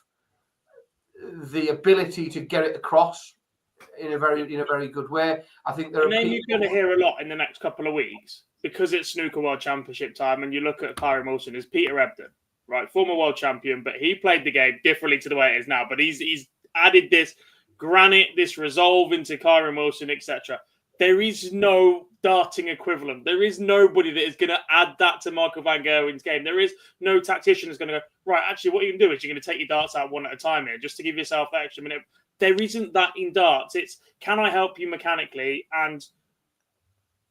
the ability to get it across in a very good way. I think there are people you're going to hear a lot in the next couple of weeks, because it's Snooker World Championship time, and you look at Kyrie Wilson, is Peter Ebdon, right? Former world champion, but he played the game differently to the way it is now. But he's added this granite, this resolve into Kyrie Wilson, etc. There is no darting equivalent. There is nobody that is going to add that to Michael van Gerwen's game. There is no tactician that's going to go, right, actually, what you can do is you're going to take your darts out one at a time here, just to give yourself that extra minute. There isn't that in darts. It's, can I help you mechanically, and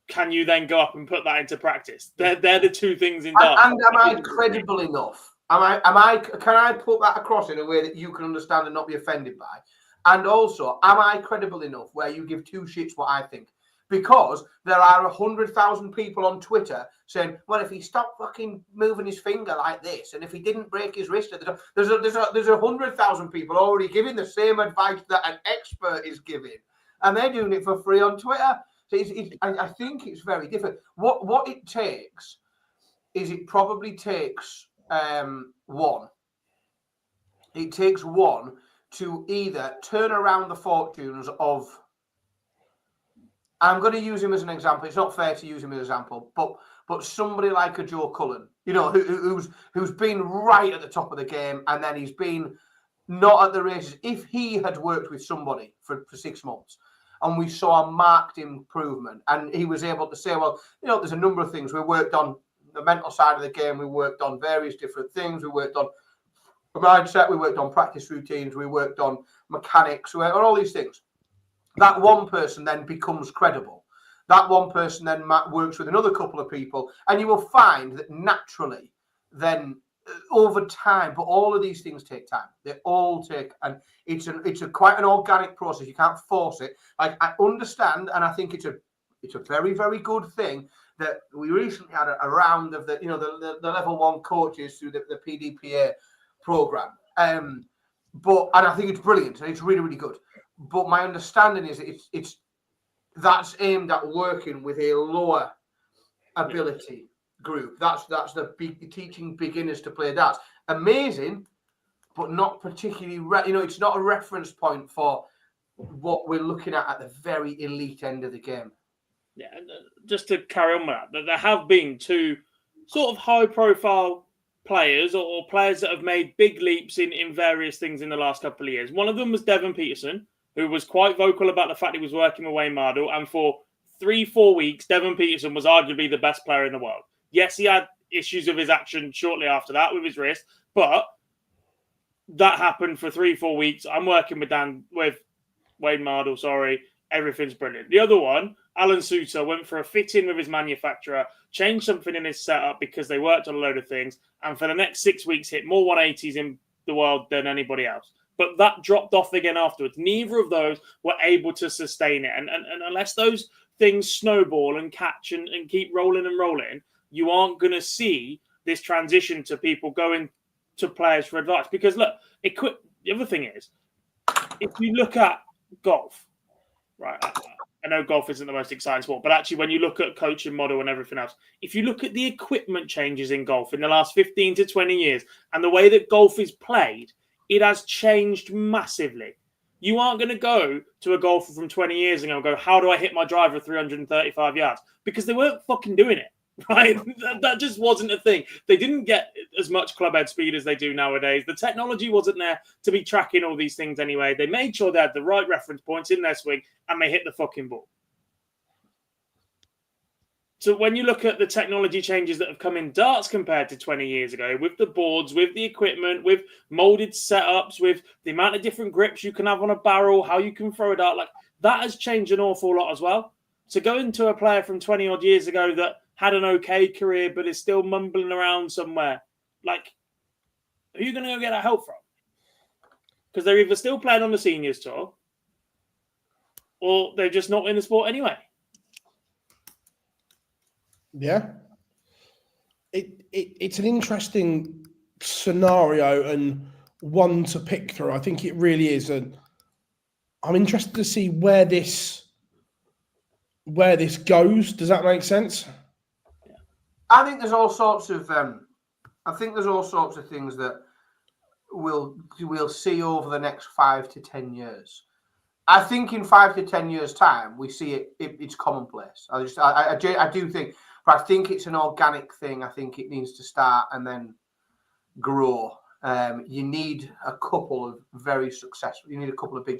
can you then go up and put that into practice? They're the two things in darts. And am I credible enough Can I put that across in a way that you can understand and not be offended by? And also, am I credible enough where you give two shits what I think? Because there are 100,000 people on Twitter saying, well, if he stopped fucking moving his finger like this, and if he didn't break his wrist, there's 100,000 people already giving the same advice that an expert is giving, and they're doing it for free on Twitter. So I think it's very different. What it takes is it probably takes one. It takes one to either turn around the fortunes of. I'm going to use him as an example. It's not fair to use him as an example, but somebody like a Joe Cullen, who's been right at the top of the game, and then he's been not at the races. If he had worked with somebody for 6 months, and we saw a marked improvement, and he was able to say, well, there's a number of things we worked on. The mental side of the game, we worked on various different things. We worked on mindset, we worked on practice routines, we worked on mechanics, we worked on all these things. That one person then becomes credible. That one person then works with another couple of people, and you will find that naturally, then over time, but all of these things take time. They all take, and it's quite an organic process. You can't force it. Like, I understand, and I think it's a very, very good thing that we recently had a round of the level 1 coaches through the PDPA program, and I think it's brilliant and it's really, really good. But my understanding is that's aimed at working with a lower ability group. That's teaching beginners to play darts. Amazing, but not particularly. It's not a reference point for what we're looking at the very elite end of the game. Yeah, just to carry on with that, there have been two sort of high-profile players or players that have made big leaps in various things in the last couple of years. One of them was Devon Peterson, who was quite vocal about the fact he was working with Wayne Mardle, and for 3-4 weeks, Devon Peterson was arguably the best player in the world. Yes, he had issues with his action shortly after that with his wrist, but that happened for 3-4 weeks. I'm working with Wayne Mardle, everything's brilliant. The other one, Alan Souter, went for a fit-in with his manufacturer, changed something in his setup because they worked on a load of things, and for the next 6 weeks hit more 180s in the world than anybody else. But that dropped off again afterwards. Neither of those were able to sustain it. And unless those things snowball and catch and keep rolling and rolling, you aren't going to see this transition to people going to players for advice. Because, look, the other thing is, if you look at golf, right, I know golf isn't the most exciting sport, but actually when you look at coaching model and everything else, if you look at the equipment changes in golf in the last 15 to 20 years and the way that golf is played, it has changed massively. You aren't going to go to a golfer from 20 years ago and go, how do I hit my driver 335 yards? Because they weren't fucking doing it, right? That just wasn't a thing. They didn't get as much club head speed as they do nowadays. The technology wasn't there to be tracking all these things anyway. They made sure they had the right reference points in their swing and they hit the fucking ball. So when you look at the technology changes that have come in darts compared to 20 years ago, with the boards, with the equipment, with molded setups, with the amount of different grips you can have on a barrel, how you can throw a dart, like that has changed an awful lot as well. So going to a player from 20 odd years ago that had an okay career but is still mumbling around somewhere, like, who are you going to go get that help from? Because they're either still playing on the seniors tour or they're just not in the sport anyway. Yeah, it's an interesting scenario and one to pick through. I think it really is, and I'm interested to see where this goes. Does that make sense? I think there's all sorts of things that we'll see over the next 5 to 10 years. I think in 5 to 10 years' time, we see it's commonplace. I do think. But I think it's an organic thing. I think it needs to start and then grow. You need a couple of big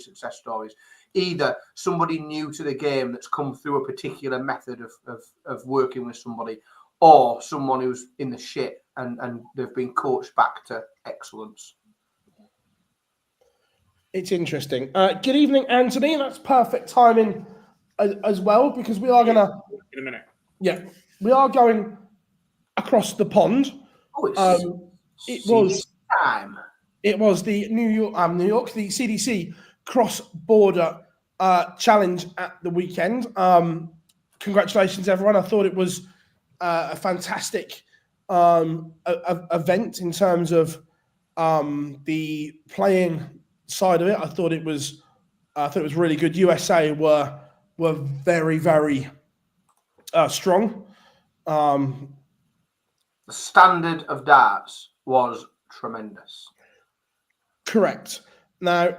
success stories. Either somebody new to the game that's come through a particular method of working with somebody, or someone who's in the shit and they've been coached back to excellence. It's interesting. Good evening, Anthony. That's perfect timing as well, because we are going to... In a minute. Yeah. We are going across the pond. Oh, it's It was time. It was the New York, the CDC cross-border challenge at the weekend. Congratulations, everyone! I thought it was a fantastic event in terms of the playing side of it. I thought it was really good. USA were very, very strong. The standard of darts was tremendous. Correct. Now,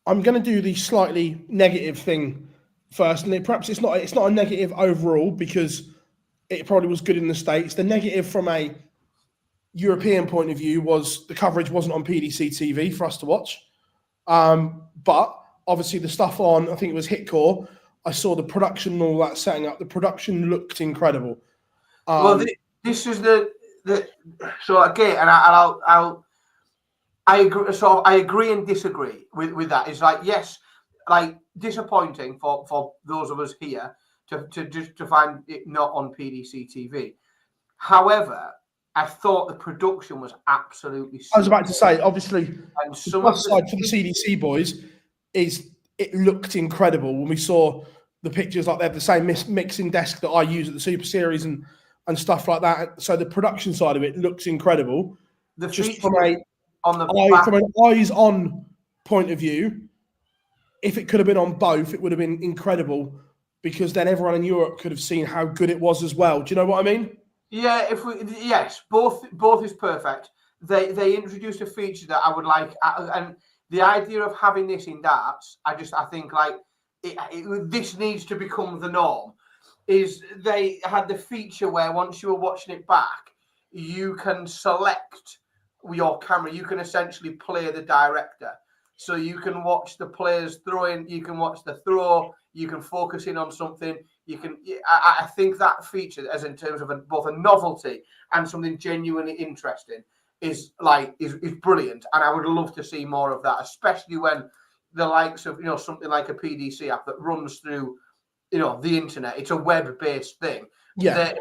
I'm going to do the slightly negative thing first, and perhaps it's not a negative overall because it probably was good in the States. The negative from a European point of view was the coverage wasn't on PDC TV for us to watch. But obviously the stuff on, I think it was Hitcore, I saw the production and all that setting up. The production looked incredible. Well, this is the so again, and I agree. So I agree and disagree with that. It's like, yes, like disappointing for those of us here to find it not on PDC TV. However, I thought the production was absolutely. I was about to say, obviously, and the plus side for the CDC boys is it looked incredible when we saw the pictures. Like they have the same mixing desk that I use at the Super Series and stuff like that. So the production side of it looks incredible. The just from an eyes-on point of view, if it could have been on both, it would have been incredible because then everyone in Europe could have seen how good it was as well. Do you know what I mean? Yeah, yes, both is perfect. They introduced a feature that I would like, and the idea of having this in darts, I think like this needs to become the norm. Is they had the feature where once you were watching it back, you can select your camera. You can essentially play the director, so you can watch the players throwing. You can watch the throw. You can focus in on something. You can. I think that feature, as in terms of both a novelty and something genuinely interesting, is brilliant. And I would love to see more of that, especially when the likes of something like a PDC app that runs through the internet. It's a web-based thing. Yeah,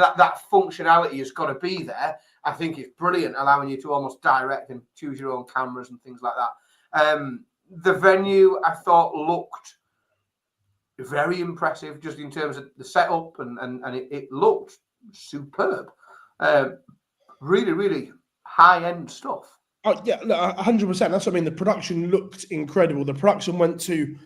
that functionality has got to be there. I think it's brilliant, allowing you to almost direct and choose your own cameras and things like that. The venue I thought looked very impressive, just in terms of the setup, and it looked superb. Really, really high-end stuff. Oh yeah, 100%. That's what I mean. The production looked incredible. The production went to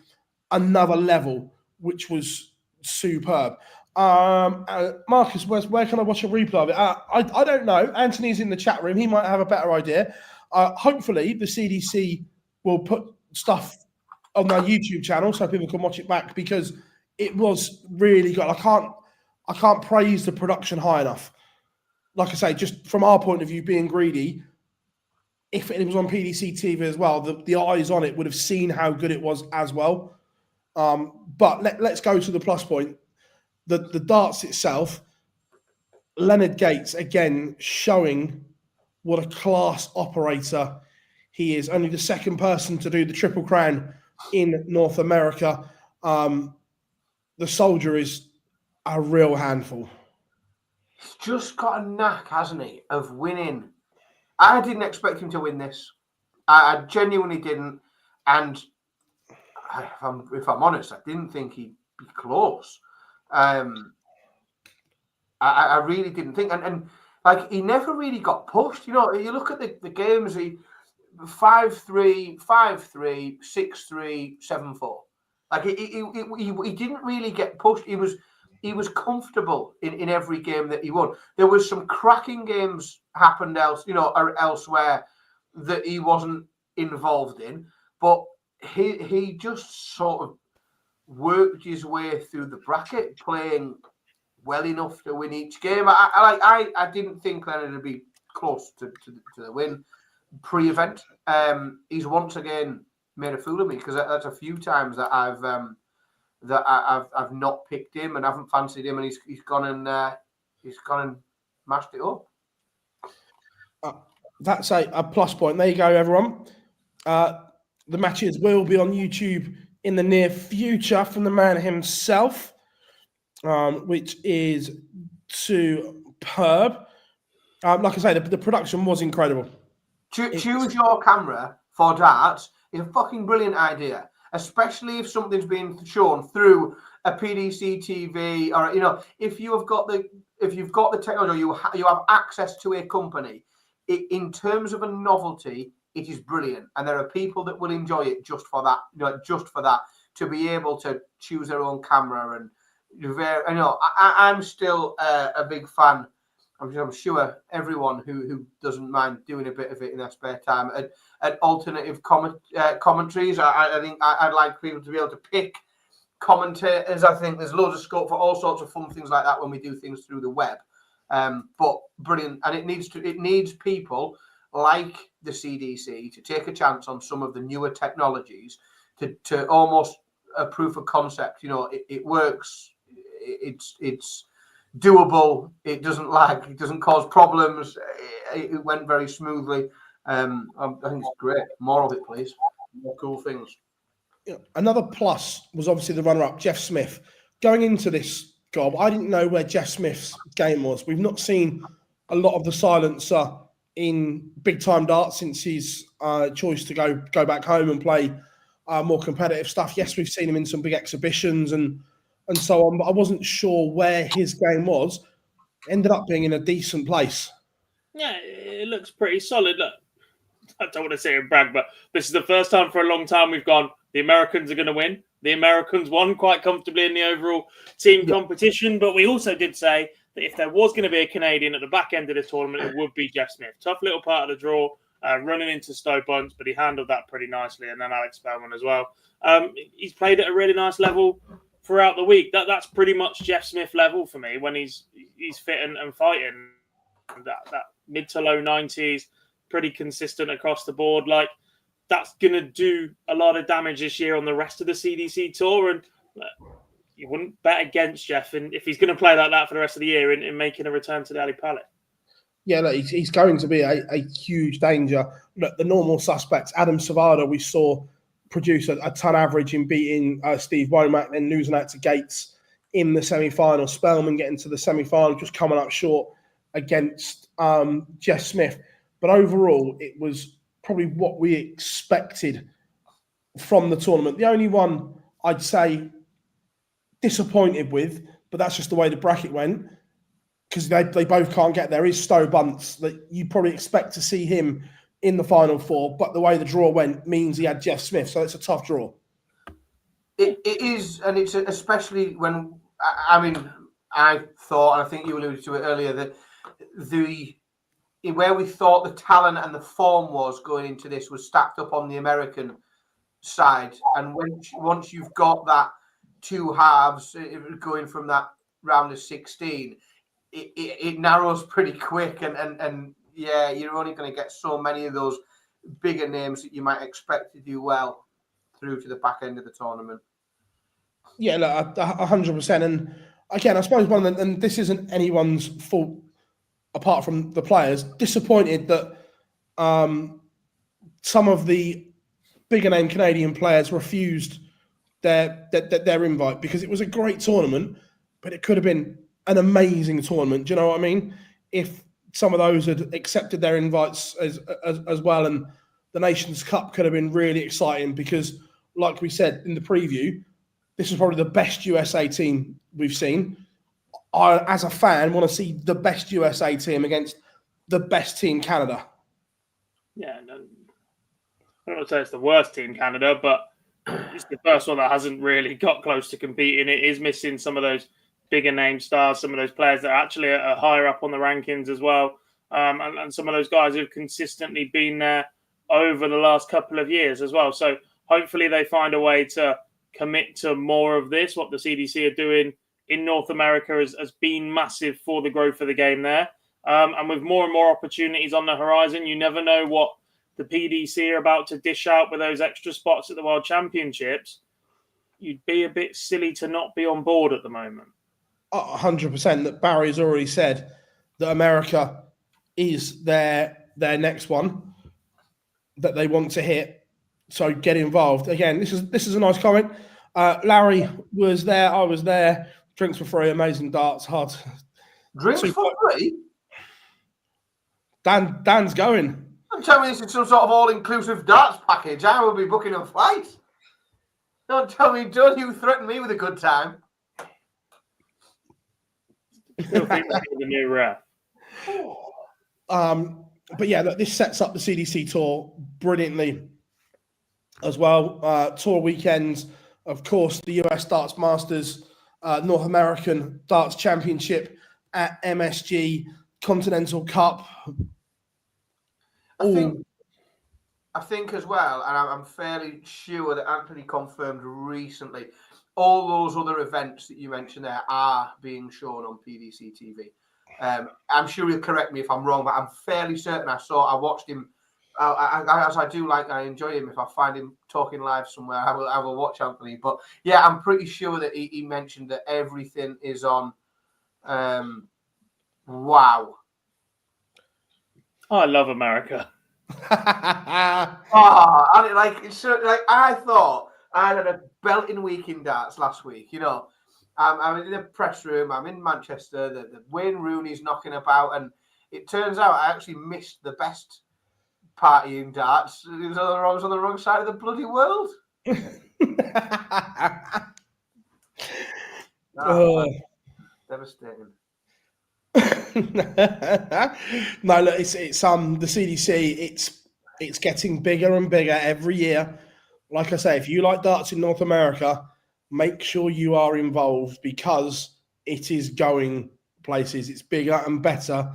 another level, which was superb. Marcus, where can I watch a replay of it? I don't know. Anthony's in the chat room. He might have a better idea. Hopefully, the CDC will put stuff on their YouTube channel so people can watch it back because it was really good. I can't praise the production high enough. Like I say, just from our point of view, being greedy, if it was on PDC TV as well, the eyes on it would have seen how good it was as well. But let's go to the plus point. The darts itself, Leonard Gates, again, showing what a class operator he is. Only the second person to do the Triple Crown in North America. The soldier is a real handful. He's just got a knack, hasn't he, of winning. I didn't expect him to win this. I genuinely didn't. And if I'm honest, I didn't think he'd be close. I really didn't think. And like, he never really got pushed. You look at the games, he 5-3, 5-3, 6-3, 7-4. Like, he didn't really get pushed. He was comfortable in every game that he won. There was some cracking games happened elsewhere that he wasn't involved in, but he just sort of worked his way through the bracket, playing well enough to win each game. I didn't think Leonard would be close to the win pre-event. He's once again made a fool of me because that's a few times that I've not picked him and haven't fancied him, and he's gone and mashed it up. That's a plus point. There you go, everyone. The matches will be on YouTube in the near future from the man himself, which is superb. Like I say, the production was incredible. Choose your camera for darts is a fucking brilliant idea, especially if something's being shown through a PDC TV, or if you've got the technology, you have access to a company. In terms of a novelty, it is brilliant, and there are people that will enjoy it just for that, to be able to choose their own camera. And I'm still a big fan. I'm sure everyone who doesn't mind doing a bit of it in their spare time at alternative commentaries. I think I'd like people to be able to pick commentators. I think there's loads of scope for all sorts of fun things like that when we do things through the web. But brilliant, and it needs people like the CDC to take a chance on some of the newer technologies to almost a proof of concept. It works. It's doable. It doesn't lag. It doesn't cause problems. It went very smoothly. I think it's great. More of it, please. More cool things. Another plus was obviously the runner-up, Jeff Smith. Going into this job, I didn't know where Jeff Smith's game was. We've not seen a lot of the silencer in big-time darts since his choice to go back home and play more competitive stuff. Yes, we've seen him in some big exhibitions and so on, but I wasn't sure where his game was. Ended up being in a decent place. Yeah, it looks pretty solid. Look, I don't want to say and brag, but this is the first time for a long time we've gone, the Americans are going to win. The Americans won quite comfortably in the overall team competition, but we also did say that if there was going to be a Canadian at the back end of the tournament, it would be Jeff Smith. Tough little part of the draw, running into Stowe Bunce, but he handled that pretty nicely, and then Alex Spellman as well. He's played at a really nice level throughout the week. That's pretty much Jeff Smith level for me when he's fit and fighting. That mid to low 90s, pretty consistent across the board. Like, that's going to do a lot of damage this year on the rest of the CDC tour. And you wouldn't bet against Jeff if he's going to play like that for the rest of the year in making a return to the Ali Palette. Yeah, look, he's going to be a huge danger. Look, the normal suspects, Adam Savada, we saw produce a ton average in beating Steve Womack, then losing out to Gates in the semi-final. Spellman getting to the semi-final, just coming up short against Jeff Smith. But overall, it was probably what we expected from the tournament. The only one I'd say disappointed with, but that's just the way the bracket went, because they both can't get there, is Stowe Bunce. That you probably expect to see him in the final four, but the way the draw went means he had Jeff Smith, so it's a tough draw. It is, and it's especially when, I thought, and I think you alluded to it earlier, that where we thought the talent and the form was going into this was stacked up on the American side. And once you've got that two halves going from that round of 16, it narrows pretty quick. And yeah, you're only going to get so many of those bigger names that you might expect to do well through to the back end of the tournament. Yeah, look, 100%. And again, I suppose and this isn't anyone's fault apart from the players, disappointed that some of the bigger name Canadian players refused their invite, because it was a great tournament, but it could have been an amazing tournament. Do you know what I mean? If some of those had accepted their invites as well, and the Nations Cup could have been really exciting, because like we said in the preview, this is probably the best USA team we've seen. I, as a fan, want to see the best USA team against the best team Canada. Yeah, no, I don't want to say it's the worst team Canada, but it's the first one that hasn't really got close to competing. It is missing some of those bigger name stars, some of those players that are actually are higher up on the rankings as well, and some of those guys who've consistently been there over the last couple of years as well. So hopefully they find a way to commit to more of this. What the CDC are doing in North America has been massive for the growth of the game there. And with more and more opportunities on the horizon, you never know what the PDC are about to dish out with those extra spots at the World Championships. You'd be a bit silly to not be on board at the moment. 100%. That Barry's already said that America is their next one that they want to hit. So get involved. Again, this is a nice comment. Larry was there. I was there. Drinks for free. Amazing darts. Hard. Drinks for free? Dan's going. Don't tell me this is some sort of all-inclusive darts package. I will be booking a flight. Don't you threaten me with a good time. Still think that's the new ref. But yeah, look, this sets up the CDC tour brilliantly as well. Tour weekends, of course, the US Darts Masters, North American Darts Championship at MSG, Continental Cup. I think as well, and I'm fairly sure that Anthony confirmed recently, all those other events that you mentioned there are being shown on PDC TV. I'm sure he'll correct me if I'm wrong, but I'm fairly certain I watched him. As I do I enjoy him. If I find him talking live somewhere, I will watch Anthony. But yeah, I'm pretty sure that he mentioned that everything is on. Wow. I love America. I thought I had a belting week in darts last week. You know, I'm in the press room. I'm in Manchester. The Wayne Rooney's knocking about, and it turns out I actually missed the best party in darts. I was on the wrong side of the bloody world. Devastating. No, look, it's the CDC. It's getting bigger and bigger every year. Like I say, if you like darts in North America, make sure you are involved because it is going places. It's bigger and better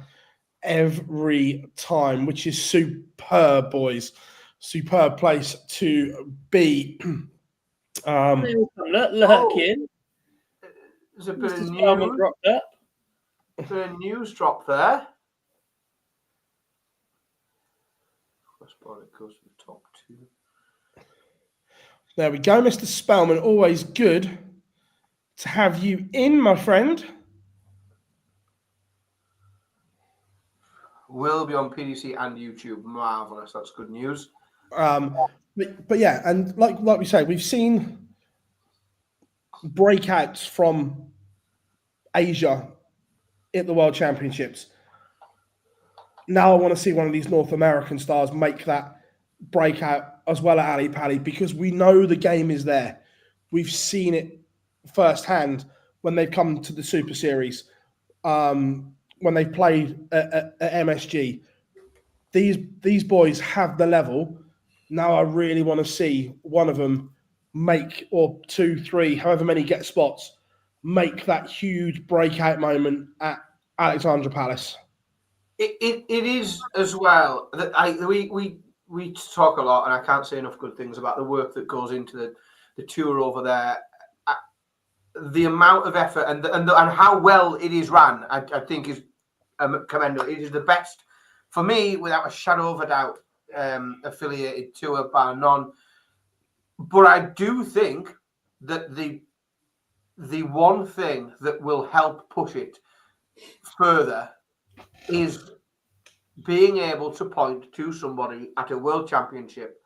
every time, which is superb, boys. Superb place to be. Lurking. There's a bit of news. Dropped up. The news drop there. It goes to the top two. There we go, Mr. Spellman. Always good to have you in, my friend. Will be on PDC and YouTube. Marvelous. That's good news. But yeah, and like we say, we've seen breakouts from Asia at the World Championships. Now I want to see one of these North American stars make that breakout as well at Ali Pali because we know the game is there. We've seen it firsthand when they've come to the Super Series, when they played at MSG. These boys have the level. Now I really want to see one of them make, or 2, 3, however many get spots, make that huge breakout moment at Alexandra Palace. It is as well that we talk a lot, and I can't say enough good things about the work that goes into the tour over there. The amount of effort and how well it is ran, I think is commendable. It is the best for me, without a shadow of a doubt, affiliated tour bar none. But I do think that the one thing that will help push it further is being able to point to somebody at a world championship,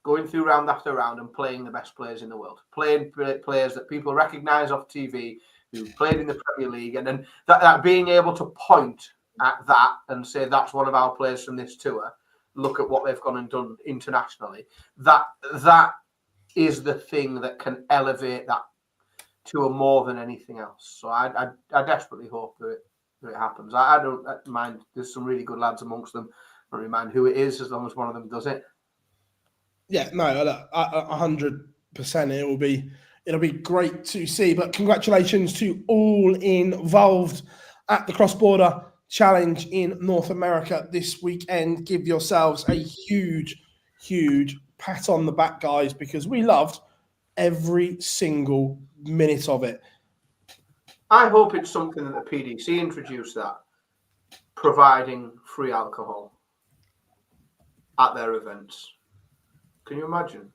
going through round after round and playing the best players in the world, playing players that people recognize off TV, who played in the Premier League, and then that being able to point at that and say that's one of our players from this tour. Look at what they've gone and done internationally. That is the thing that can elevate that tour more than anything else. So I desperately hope that it happens. I don't mind. There's some really good lads amongst them. I don't really mind who it is as long as one of them does it. Yeah, no, 100%. It'll be great to see. But congratulations to all involved at the Cross Border Challenge in North America this weekend. Give yourselves a huge, huge pat on the back, guys, because we loved every single minute of it. I hope it's something that the PDC introduced, that providing free alcohol at their events. Can you imagine?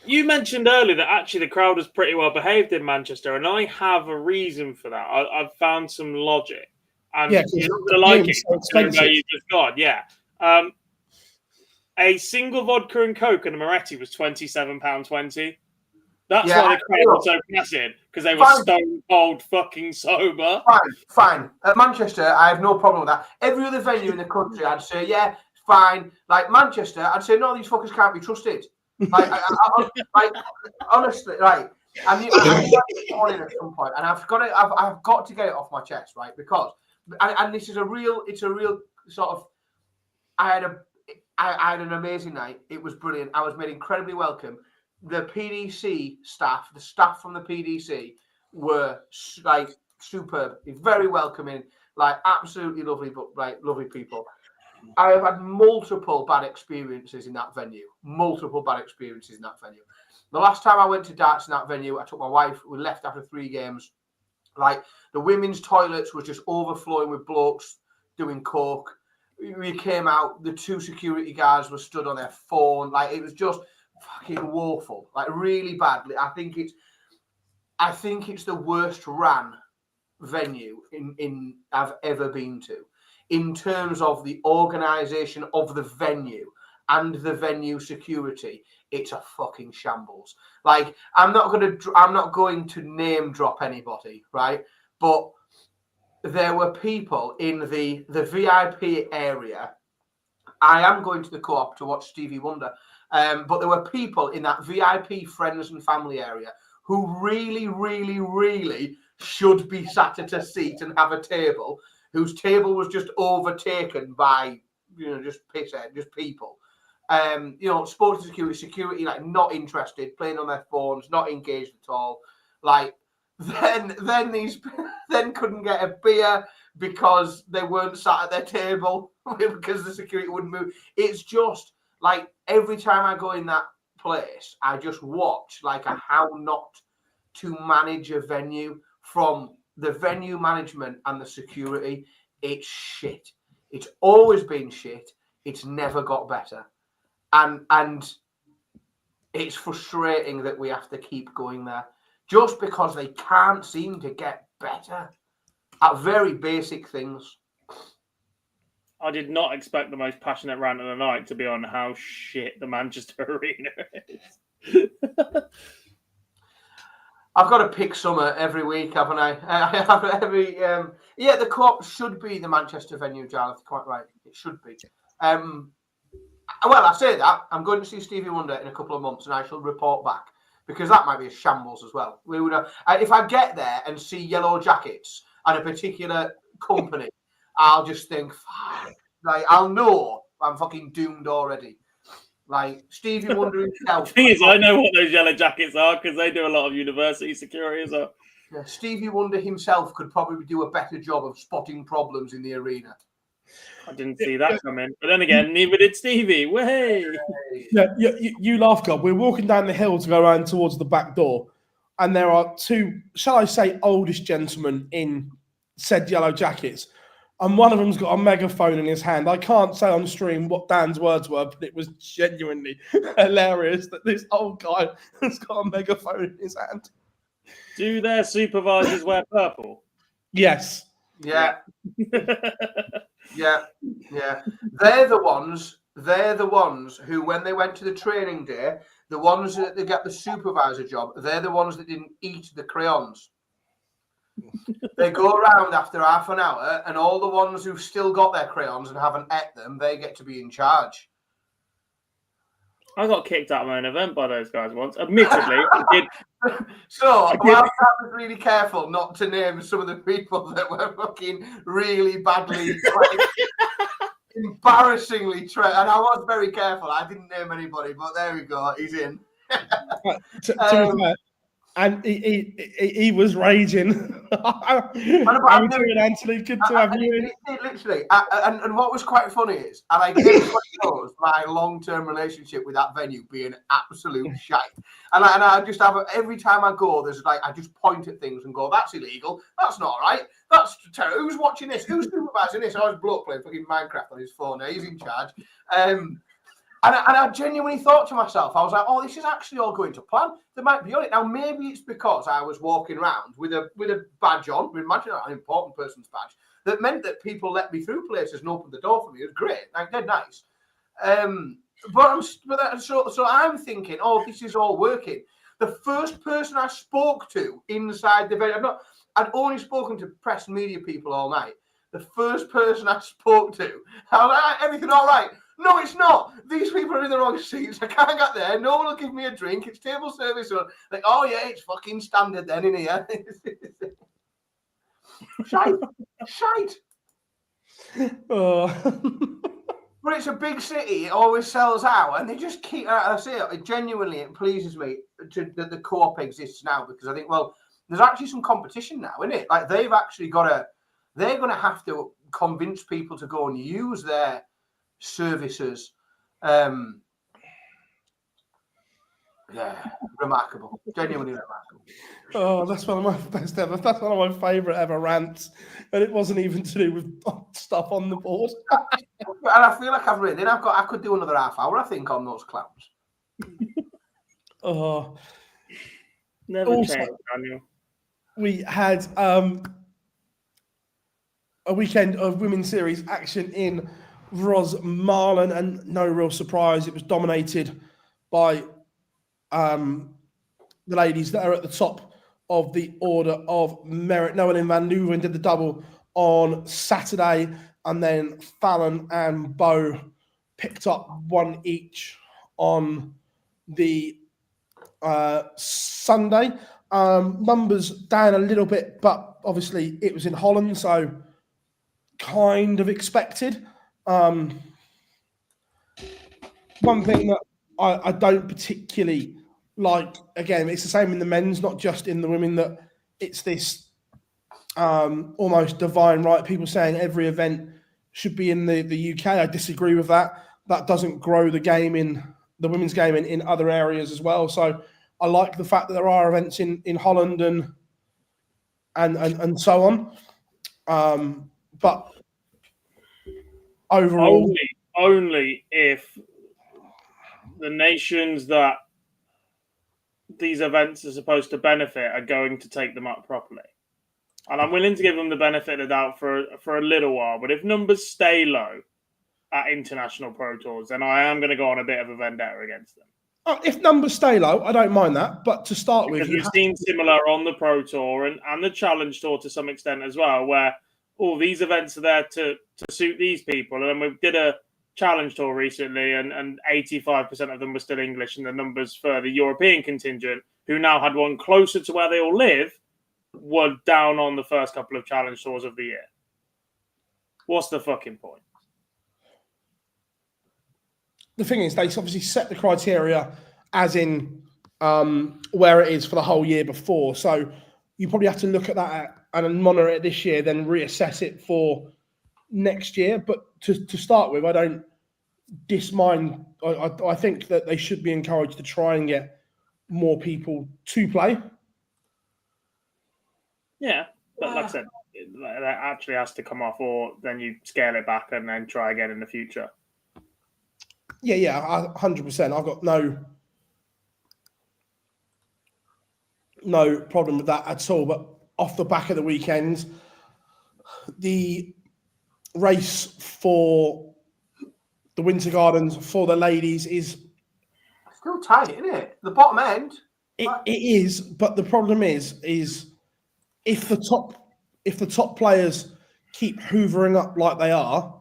You mentioned earlier that actually the crowd was pretty well behaved in Manchester, and I have a reason for that. I've found some logic. And yeah, you're not going to like it. So you just got, yeah. A single vodka and Coke and a Moretti was £27.20. That's why the crowd was so placid, because they were stone cold fucking sober. Fine. At Manchester, I have no problem with that. Every other venue in the country, I'd say, yeah, fine. Like Manchester, I'd say, no, these fuckers can't be trusted. Like, like honestly, right. I knew morning at some point, and I've got to get it off my chest, right? Because, and this is it's a real sort of. I had an amazing night. It was brilliant. I was made incredibly welcome. The PDC staff, the staff from the PDC, were like superb, very welcoming, like absolutely lovely, but like lovely people. I have had multiple bad experiences in that venue. The last time I went to darts in that venue, I took my wife. We left after 3 games. Like the women's toilets was just overflowing with blokes doing coke. We came out. The 2 security guards were stood on their phone. Like it was just fucking woeful. Like really badly. I think it's the worst ran venue in I've ever been to, in terms of the organisation of the venue and the venue security. It's a fucking shambles. Like I'm not going to name drop anybody, right? But there were people in the VIP area. I am going to the Co-op to watch Stevie Wonder, but there were people in that VIP friends and family area who really, really, really should be sat at a seat and have a table, whose table was just overtaken by, just pisshead, just people. Sports security, like not interested, playing on their phones, not engaged at all. Like then couldn't get a beer because they weren't sat at their table because the security wouldn't move. It's just like every time I go in that place, I just watch like how not to manage a venue from the venue management and the security. It's shit. It's always been shit. It's never got better. And it's frustrating that we have to keep going there just because they can't seem to get better at very basic things. I did not expect the most passionate rant of the night to be on how shit the Manchester Arena is. I've got to pick summer every week, haven't I? The Co-op should be the Manchester venue, Giles. Quite right. It should be. Well, I say that. I'm going to see Stevie Wonder in a couple of months and I shall report back because that might be a shambles as well. We would if I get there and see yellow jackets and a particular company, I'll just think, like, I'll know I'm fucking doomed already. Like, Stevie Wonder himself. The thing is, I know what those yellow jackets are because they do a lot of university security as well. Yeah, Stevie Wonder himself could probably do a better job of spotting problems in the arena. I didn't see that coming. But then again, neither did Stevie. Way. Yeah, you laugh, God. We're walking down the hill to go around towards the back door, and there are 2, shall I say, oldish gentlemen in said yellow jackets. And one of them's got a megaphone in his hand. I can't say on stream what Dan's words were, but it was genuinely hilarious that this old guy has got a megaphone in his hand. Do their supervisors wear purple? Yes. Yeah. Yeah. They're the ones who, when they went to the training day, the ones that they get the supervisor job, they're the ones that didn't eat the crayons. They go around after half an hour, and all the ones who've still got their crayons and haven't ate them, they get to be in charge. I got kicked out of an event by those guys once. Admittedly, I did. I was really careful not to name some of the people that were fucking really badly, embarrassingly trained. And I was very careful. I didn't name anybody, but there we go. He's in. To be fair, and he was raging. Anthony, good to have you. Literally, and what was quite funny is, and I everybody knows my long-term relationship with that venue being absolute shite. And I just have every time I go, there's like I just point at things and go, "That's illegal. That's not right. That's terrible. Who's watching this? Who's supervising this?" I was bloke playing fucking Minecraft on his phone. He's in charge. And I genuinely thought to myself, I was like, "Oh, this is actually all going to plan. They might be on it now. Maybe it's because I was walking around with a badge on. Imagine an important person's badge that meant that people let me through places and opened the door for me. It was great, like dead nice. So I'm thinking, oh, this is all working. The first person I spoke to inside the venue, I'd only spoken to press and media people all night. The first person I spoke to, I was like, everything all right? No, it's not. These people are in the wrong seats. I can't get there. No one will give me a drink. It's table service. Like, oh yeah, it's fucking standard then in here. Shite. But it's a big city. It always sells out, and they just keep. I say it genuinely. It pleases me that the co-op exists now, because I think, well, there's actually some competition now, isn't it? Like they've actually got to. They're going to have to convince people to go and use their services. Yeah, remarkable. Genuinely remarkable. Oh, that's one of my best ever. That's one of my favourite ever rants, and it wasn't even to do with stuff on the board. And I feel like I've written. I could do another half hour, I think, on those clowns. Oh, Never also, change, Daniel. we had a weekend of women's series action in Rosmarlin, and no real surprise, it was dominated by the ladies that are at the top of the order of merit. Noel and Van Leeuwen did the double on Saturday, and then Fallon and Bo picked up one each on the Sunday. Numbers down a little bit, but obviously it was in Holland, so kind of expected. One thing that I don't particularly like, again, it's the same in the men's, not just in the women, that it's this almost divine right. People saying every event should be in the UK. I disagree with that. That doesn't grow the game in the women's game in other areas as well. So I like the fact that there are events in Holland and so on. But overall, only if the nations that these events are supposed to benefit are going to take them up properly. And I'm willing to give them the benefit of the doubt for a little while. But if numbers stay low at international Pro Tours, then I am going to go on a bit of a vendetta against them. If numbers stay low, I don't mind that. But to start with, we've seen similar on the Pro Tour and the Challenge Tour to some extent as well, where all these events are there to suit these people. And we did a Challenge Tour recently, and 85% of them were still English, and the numbers for the European contingent, who now had one closer to where they all live, were down on the first couple of Challenge Tours of the year. What's the fucking point? The thing is, they obviously set the criteria as in where it is for the whole year before. So you probably have to look at that and monitor it this year, then reassess it for next year. But to start with, I don't dismind. I think that they should be encouraged to try and get more people to play. Yeah, but like I said, that actually has to come off, or then you scale it back and then try again in the future. Yeah, 100%. I've got no problem with that at all. But off the back of the weekend, the race for the Winter Gardens for the ladies is still tight, isn't it? The bottom end. It is, but the problem is if the top players keep hoovering up like they are,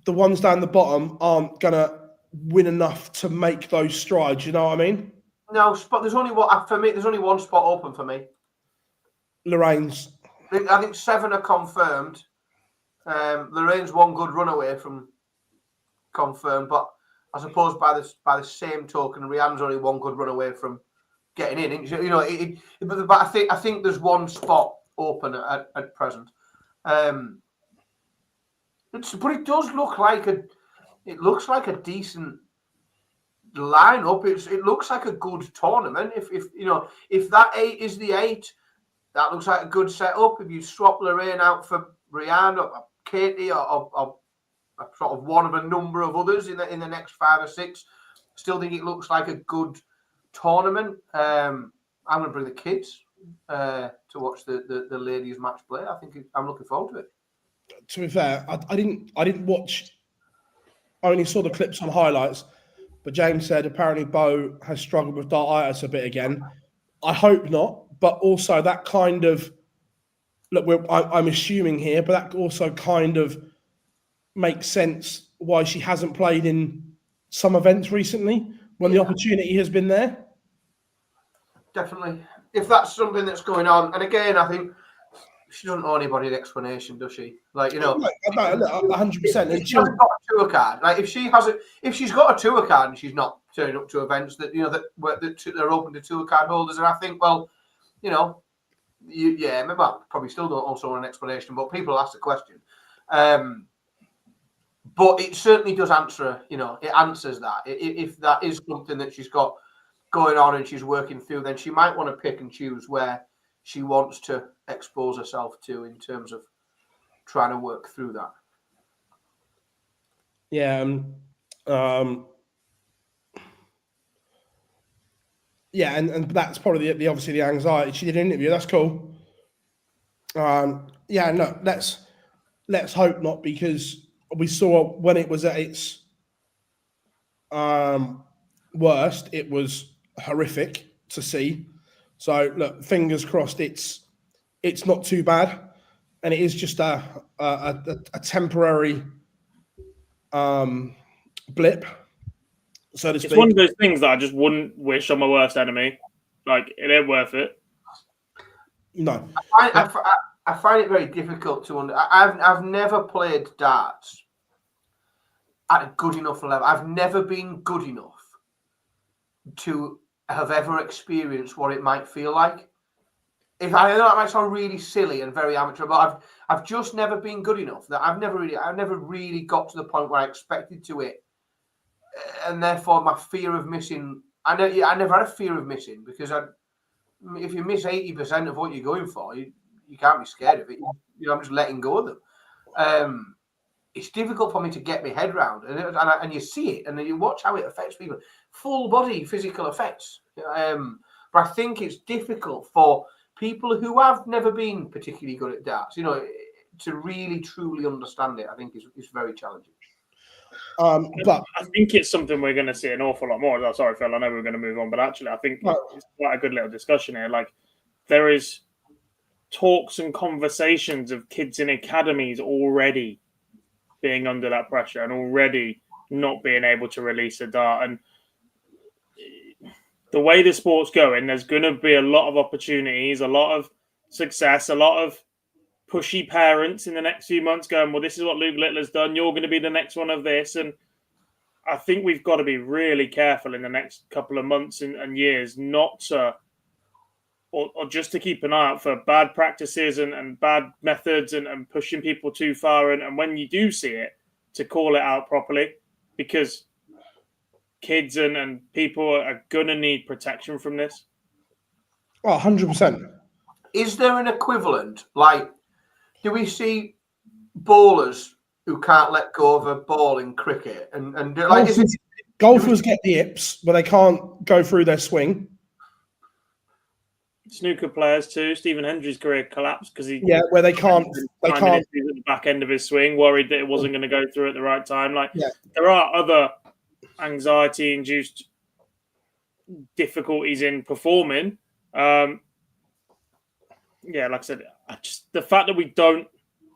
the ones down the bottom aren't gonna win enough to make those strides. You know what I mean? No, but there's only one spot open for me. Lorraine's. I think 7 are confirmed. Lorraine's one good run away from confirmed, but I suppose by the same token, Rianne's only one good run away from getting in. You know, but I think there's one spot open at present. But it does look like a decent lineup. It looks like a good tournament. If that 8 is the 8, that looks like a good setup. If you swap Lorraine out for Rianne or Katie or sort of one of a number of others in the next 5 or 6, still think it looks like a good tournament. I'm going to bring the kids to watch the ladies match play. I'm looking forward to it. To be fair, I didn't watch. I only saw the clips on highlights. But James said apparently Bo has struggled with dartitis a bit again. I hope not, but also that kind of look. I'm assuming here, but that also kind of makes sense why she hasn't played in some events recently when the opportunity has been there. Definitely. If that's something that's going on, and again, I think she doesn't owe anybody an explanation, does she? Like, you know, 100%. If she hasn't got a tour card, like if she's got a tour card and she's not turning up to events that they're open to tour card holders, and I think, well, you know, probably still don't also want an explanation, but people ask the question. But it certainly does answer, you know, it answers that. If that is something that she's got going on and she's working through, then she might want to pick and choose where she wants to expose herself to in terms of trying to work through that. Yeah. And that's probably the obviously the anxiety. She did an interview. That's cool. Let's hope not, because we saw when it was at its worst, it was horrific to see. So look, fingers crossed, it's not too bad, and it is just a temporary blip, so to speak. It's one of those things that I just wouldn't wish on my worst enemy. Like, it ain't worth it. No, I find it very difficult to I've never played darts at a good enough level. I've never been good enough to have ever experienced what it might feel like. If I know that might sound really silly and very amateur, but I've just never been good enough. That I've never really got to the point where I expected to it, and therefore my fear of missing. I never had a fear of missing, because if you miss 80% of what you're going for, you can't be scared of it. You know, I'm just letting go of them. It's difficult for me to get my head around, and you see it, and then you watch how it affects people. Full body physical effects. But I think it's difficult for people who have never been particularly good at darts, you know, to really truly understand it. I think it's very challenging. But I think it's something we're going to see an awful lot more. Sorry, Phil, I know we're going to move on, but actually, I think it's quite a good little discussion here. Like, there is talks and conversations of kids in academies already being under that pressure and already not being able to release a dart. And the way the sport's going, there's going to be a lot of opportunities, a lot of success, a lot of pushy parents in the next few months going, well, this is what Luke Littler's done. You're going to be the next one of this. And I think we've got to be really careful in the next couple of months and years not to, or just to keep an eye out for bad practices and bad methods and pushing people too far. And when you do see it, to call it out properly, because kids and people are going to need protection from this. Oh, 100%. Is there an equivalent? Like, do we see bowlers who can't let go of a ball in cricket? And like, golfers get the yips, but they can't go through their swing. Snooker players too. Stephen Hendry's career collapsed because where they can't at the back end of his swing, worried that it wasn't going to go through at the right time. Like, there are other anxiety-induced difficulties in performing. Like I said, the fact that we don't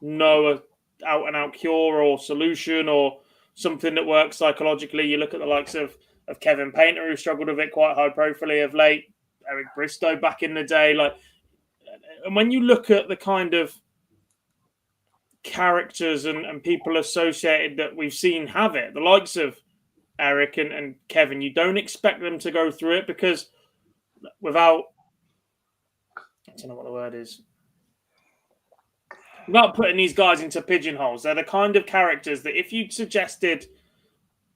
know a out-and-out cure or solution or something that works psychologically. You look at the likes of Kevin Painter, who struggled with it quite high-profiling of late, Eric Bristow back in the day. And when you look at the kind of characters and people associated that we've seen have it, the likes of Eric and Kevin, you don't expect them to go through it, because without, I don't know what the word is, without putting these guys into pigeonholes, they're the kind of characters that if you suggested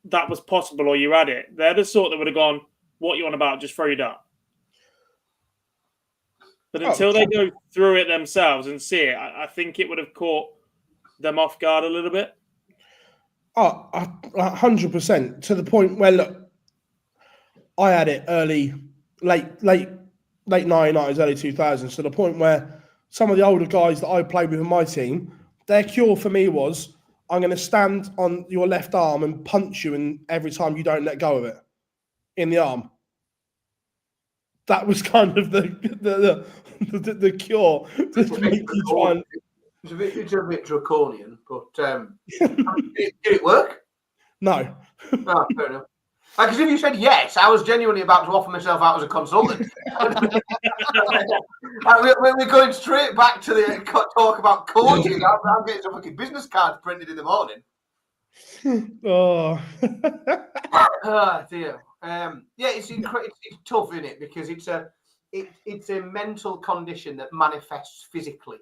that was possible or you had it, they're the sort that would have gone, what you on about, just throw your dart. But until they go through it themselves and see it, I think it would have caught them off guard a little bit. 100%, to the point where, look, I had it late 1990s, early 2000s, to the point where some of the older guys that I played with in my team, their cure for me was, I'm going to stand on your left arm and punch you every time you don't let go of it. in the arm. That was kind of the cure to make you try and... It's a bit draconian, but did it work? No. Oh, fair enough. Like, as if you said yes, I was genuinely about to offer myself out as a consultant. We're going straight back to the talk about coaching. I'm getting some fucking business cards printed in the morning. Oh. Oh dear. Yeah, it's tough, isn't it? Because it's a mental condition that manifests physically,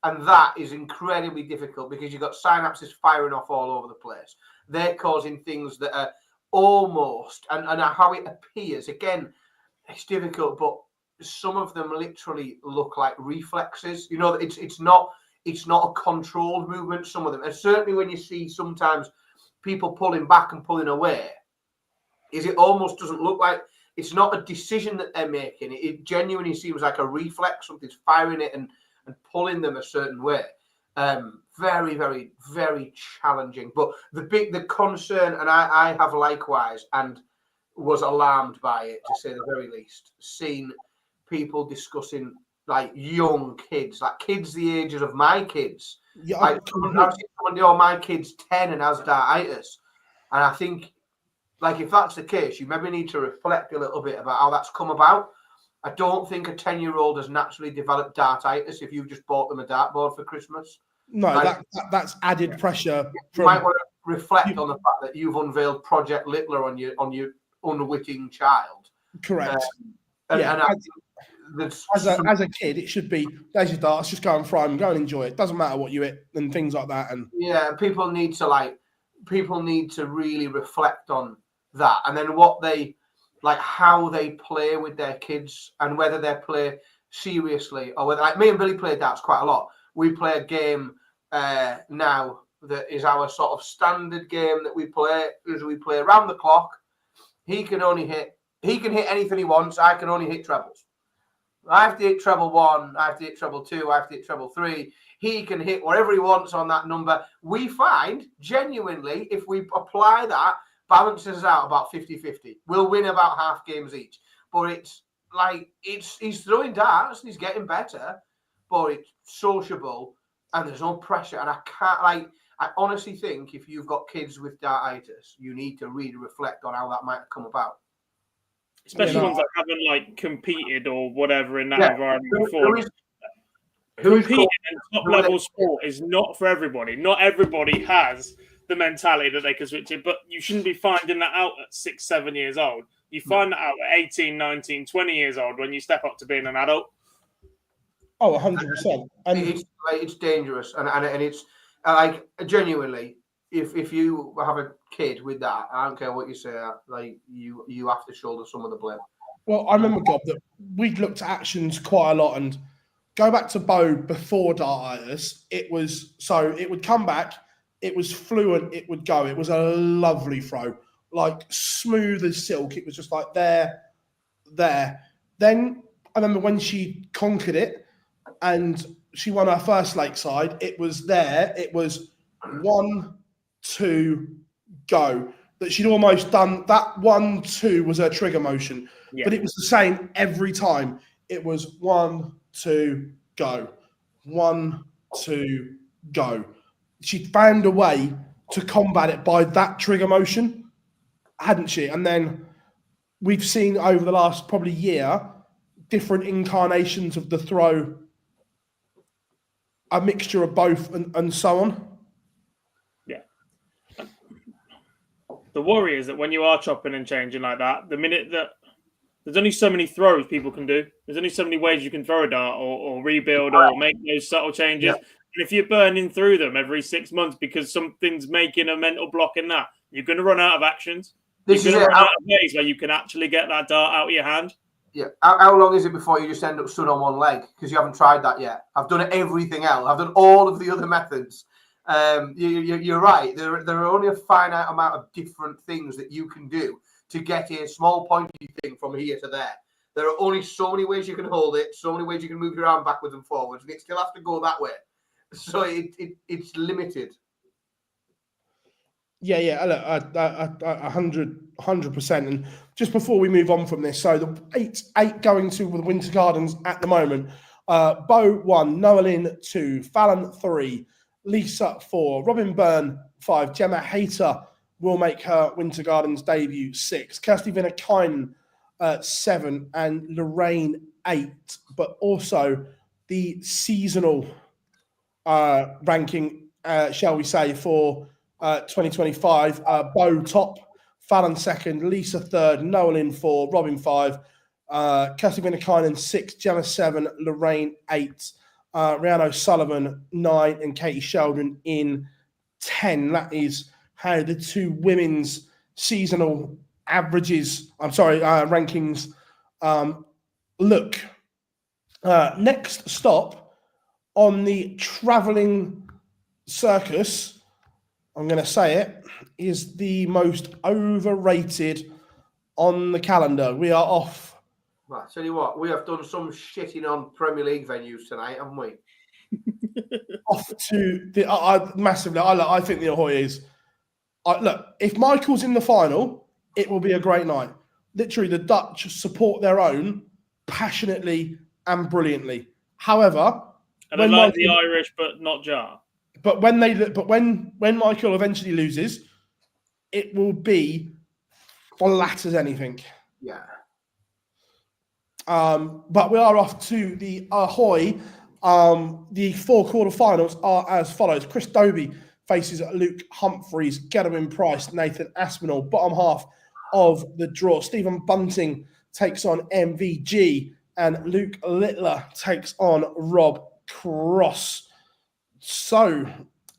and that is incredibly difficult because you've got synapses firing off all over the place. They're causing things that are almost and how it appears. Again, it's difficult, but some of them literally look like reflexes. You know, it's not a controlled movement. Some of them, and certainly when you see sometimes people pulling back and pulling away, it almost doesn't look like it's not a decision that they're making. It genuinely seems like a reflex. Something's firing it and pulling them a certain way. Very, very, very challenging. But the concern, and I have likewise, and was alarmed by it, to say the very least, seen people discussing like young kids, like kids the ages of my kids. Yeah, I've seen someone, my kid's 10 and has dartitis. And I think, like, if that's the case, you maybe need to reflect a little bit about how that's come about. I don't think a 10-year-old has naturally developed dartitis if you've just bought them a dartboard for Christmas. No, like, that's added pressure. You might want to reflect on the fact that you've unveiled Project Littler on your unwitting child. Correct. As a kid, it should be, there's your darts, just go and fry them, go and enjoy it. Doesn't matter what you eat and things like that. And yeah, people need to really reflect on that, and then how they play with their kids, and whether they play seriously or whether, like, me and Billy play darts quite a lot. We play a game now that is our sort of standard game that we play. Is we play around the clock. He can hit anything he wants. I can only hit trebles. I have to hit treble 1. I have to hit treble 2. I have to hit treble 3. He can hit whatever he wants on that number. We find genuinely, if we apply that, balances out about 50-50. We'll win about half games each. But it's like he's throwing darts. He's getting better, but it's sociable and there's no pressure. And I honestly think if you've got kids with dartitis, you need to really reflect on how that might have come about. Especially ones that haven't like competed or whatever in that environment before. Competing in top level sport is not for everybody. Not everybody has the mentality that they can switch it, but you shouldn't be finding that out at 6-7 years old. You find that out at 18, 19, 20 years old when you step up to being an adult. Oh, 100%. And it's dangerous, and it's like, genuinely, if you have a kid with that, I don't care what you say, like you have to shoulder some of the blame. Well, I remember, Gob, that we'd looked at actions quite a lot, and go back to Bo before dartitis, it would come back, it was fluent, it would go. It was a lovely throw, like smooth as silk. It was just like there. Then I remember when she conquered it and she won her first Lakeside, it was there. It was 1, 2, go. That she'd almost done that 1, 2 was her trigger motion, but it was the same every time. It was 1, 2, go. 1, 2, go. She found a way to combat it by that trigger motion, hadn't she? And then we've seen over the last probably year different incarnations of the throw, a mixture of both and so on. Yeah. The worry is that when you are chopping and changing like that, the minute that there's only so many throws people can do. There's only so many ways you can throw a dart or rebuild or make those subtle changes. Yeah. And if you're burning through them every 6 months because something's making a mental block in that, you're going to run out of actions. You're going to run out of ways where you can actually get that dart out of your hand. Yeah. How long is it before you just end up stood on one leg because you haven't tried that yet? I've done everything else. I've done all of the other methods. You're right. There are only a finite amount of different things that you can do to get a small pointy thing from here to there. There are only so many ways you can hold it, so many ways you can move your arm backwards and forwards, and it still has to go that way. So it's limited. Yeah. Look, 100%. And just before we move on from this, so the eight going to the Winter Gardens at the moment. Bo 1, Noelin 2, Fallon 3, Lisa 4, Robin Byrne 5, Gemma Hayter will make her Winter Gardens debut 6, Kirsty Vinakainen 7, and Lorraine 8. But also the seasonal ranking, shall we say, for 2025. Bo top, Fallon 2nd, Lisa 3rd, Noelin 4, Robin 5, Kirsty Vinakainen 6, Gemma 7, Lorraine 8, Rhiannon O'Sullivan 9, and Katie Sheldon in 10. That is how the two women's seasonal rankings look. Next stop on the travelling circus, I'm going to say it, is the most overrated on the calendar. We are off. Right, tell you what, we have done some shitting on Premier League venues tonight, haven't we? Off to the massively. I think the Ahoy is. Look, if Michael's in the final, it will be a great night. Literally, the Dutch support their own passionately and brilliantly. However, and I like the Irish, but not Jar. But when Michael eventually loses, it will be flat as anything. Yeah. But we are off to the Ahoy. The 4 quarterfinals are as follows: Chris Dobie faces Luke Humphreys, Gedwin Price, Nathan Aspinall. Bottom half of the draw: Stephen Bunting takes on MVG, and Luke Littler takes on Rob Cross. So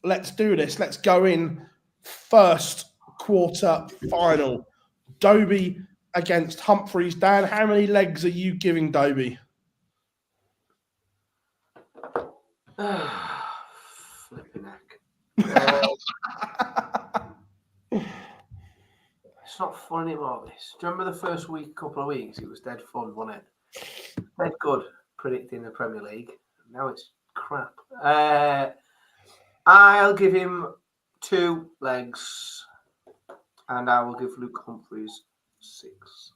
let's do this. Let's go in first quarter final. Dobie against Humphreys. Dan, how many legs are you giving Dobie? Flipping heck. It's not fun anymore, this. Do you remember the first couple of weeks? It was dead fun, wasn't it? Dead good predicting the Premier League. Now it's crap. I'll give him 2 legs, and I will give Luke Humphreys 6.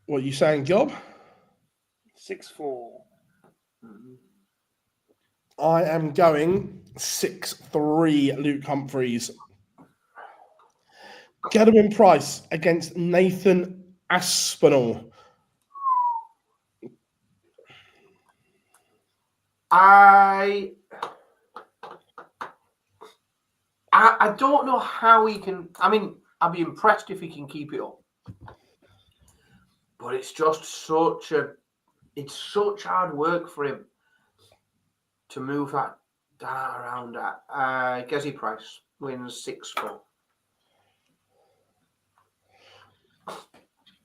What are you saying, Job? 6-4. I am going 6-3, Luke Humphreys. Gedwin Price against Nathan Aspinall. I don't know how he can. I mean, I'd be impressed if he can keep it up. But it's just such hard work for him to move that around. Gezi Price wins 6-4.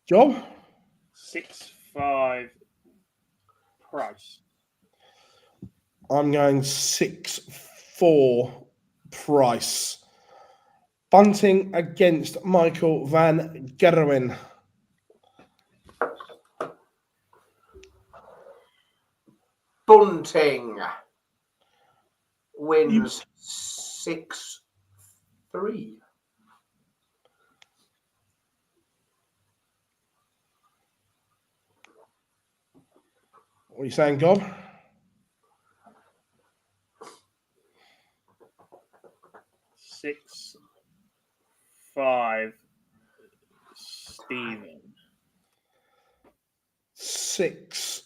Job? 6-5 Price. I'm going 6-4 Price. Bunting against Michael van Gerwen. Bunting wins 6-3. What are you saying, Gob? 6-5 Stephen. 6-4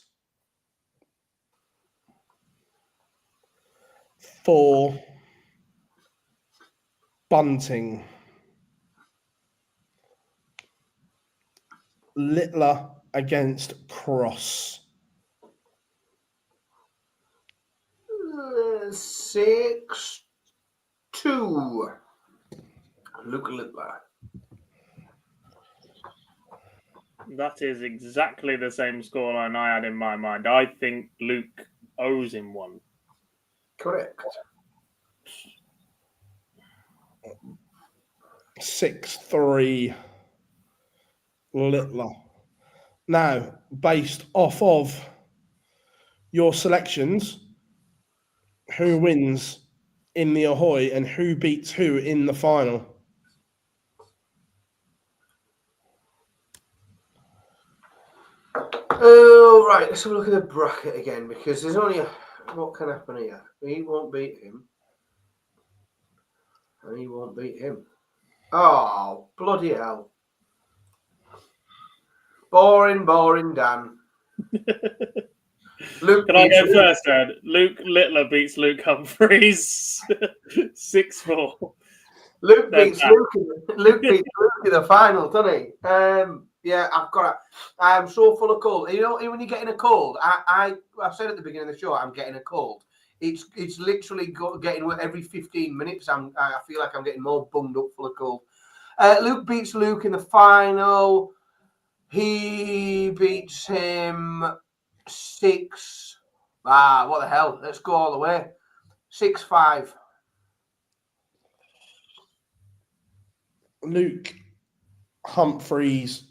Bunting. Littler against Cross. 6-2 Luke Littler. That is exactly the same scoreline I had in my mind. I think Luke owes him one. Correct. 6-3 Littler. Now, based off of your selections, who wins in the Ahoy and who beats who in the final? Oh, right. Let's have a look at the bracket again, because there's only what can happen here. He won't beat him. And he won't beat him. Oh, bloody hell. Boring, Dan. Luke, can I go first, Dad? Luke Littler beats Luke Humphreys 6-4. Luke beats Luke in the final, doesn't he? Yeah, I'm so full of cold. You know, when you're getting a cold, I said at the beginning of the show, I'm getting a cold. It's literally getting every 15 minutes. I feel like I'm getting more bunged up full of cold. Luke beats Luke in the final. He beats him 6. What the hell? Let's go all the way. 6-5. Luke Humphreys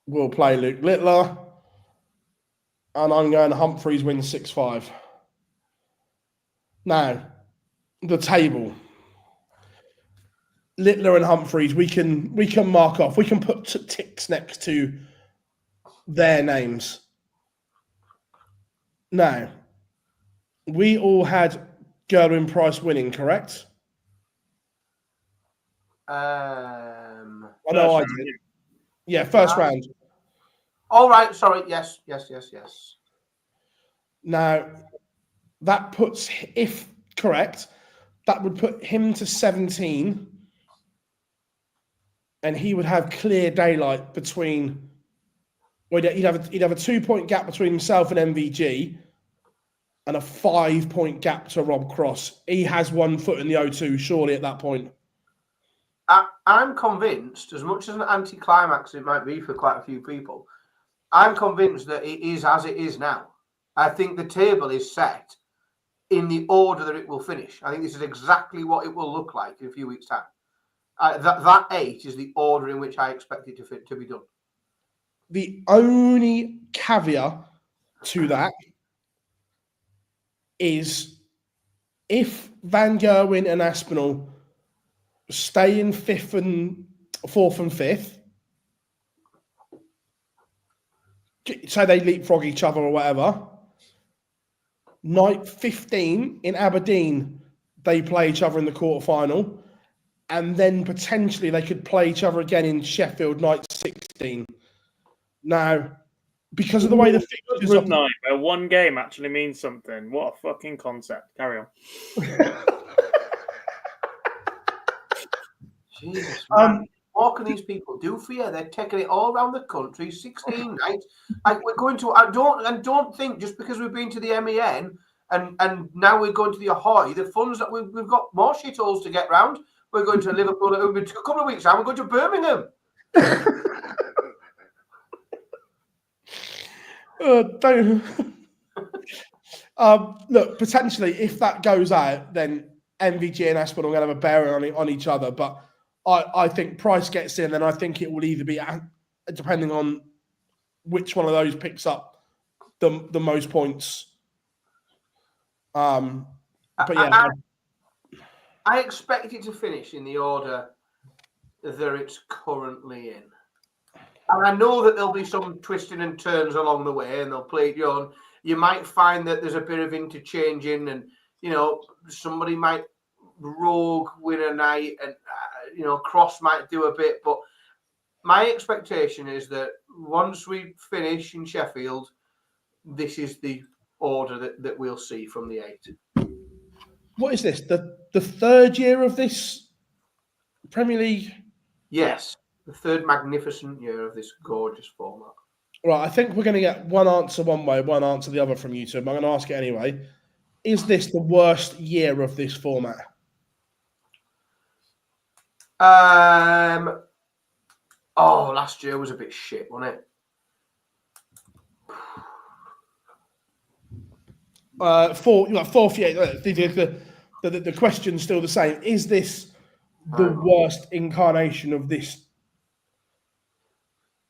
will play Luke Littler, and I'm going Humphreys wins 6-5. Now, the table. Littler and Humphreys, we can mark off. We can put ticks next to their names. Now, we all had Gerwin Price winning, correct? I know I did. Yeah, first round. All right, sorry. Yes. Now, that puts, if correct, that would put him to 17, and he would have clear daylight between. Well, he'd have a 2-point gap between himself and MVG, and a 5-point gap to Rob Cross. He has 1 foot in the O2, surely at that point. I'm convinced, as much as an anticlimax it might be for quite a few people, I'm convinced that it is as it is now. I think the table is set in the order that it will finish. I think this is exactly what it will look like in a few weeks' time. That 8 is the order in which I expect it to be done. The only caveat to that is if Van Gerwen and Aspinall stay in 4th and 5th, say they leapfrog each other or whatever, night 15 in Aberdeen, they play each other in the quarterfinal, and then potentially they could play each other again in Sheffield night 16. Now, because of the way the fixtures are... night where one game actually means something. What a fucking concept. Carry on. Jesus, man. What can these people do for you? They're taking it all around the country, 16 nights. We're going to. Don't think just because we've been to the MEN and now we're going to the Ahoy. The funds that we've got more shitholes to get round. We're going to Liverpool in a couple of weeks' time. We're going to Birmingham. Look, potentially, if that goes out, then MVG and Aspinall are going to have a bearing on each other. But I think Price gets in, and I think it will either be, depending on which one of those picks up the most points. But yeah, I expect it to finish in the order that it's currently in. And I know that there'll be some twisting and turns along the way, and they'll play it on. You might find that there's a bit of interchanging, and somebody might rogue win a night, and Cross might do a bit. But my expectation is that once we finish in Sheffield, this is the order that we'll see from the 8. What is this? The third year of this Premier League? Yes. The third magnificent year of this gorgeous format. Right, I think we're going to get one answer one way, one answer the other from you two. I'm going to ask it anyway. Is this the worst year of this format? Last year was a bit shit, wasn't it? Fourth year. The question's still the same. Is this the worst incarnation of this?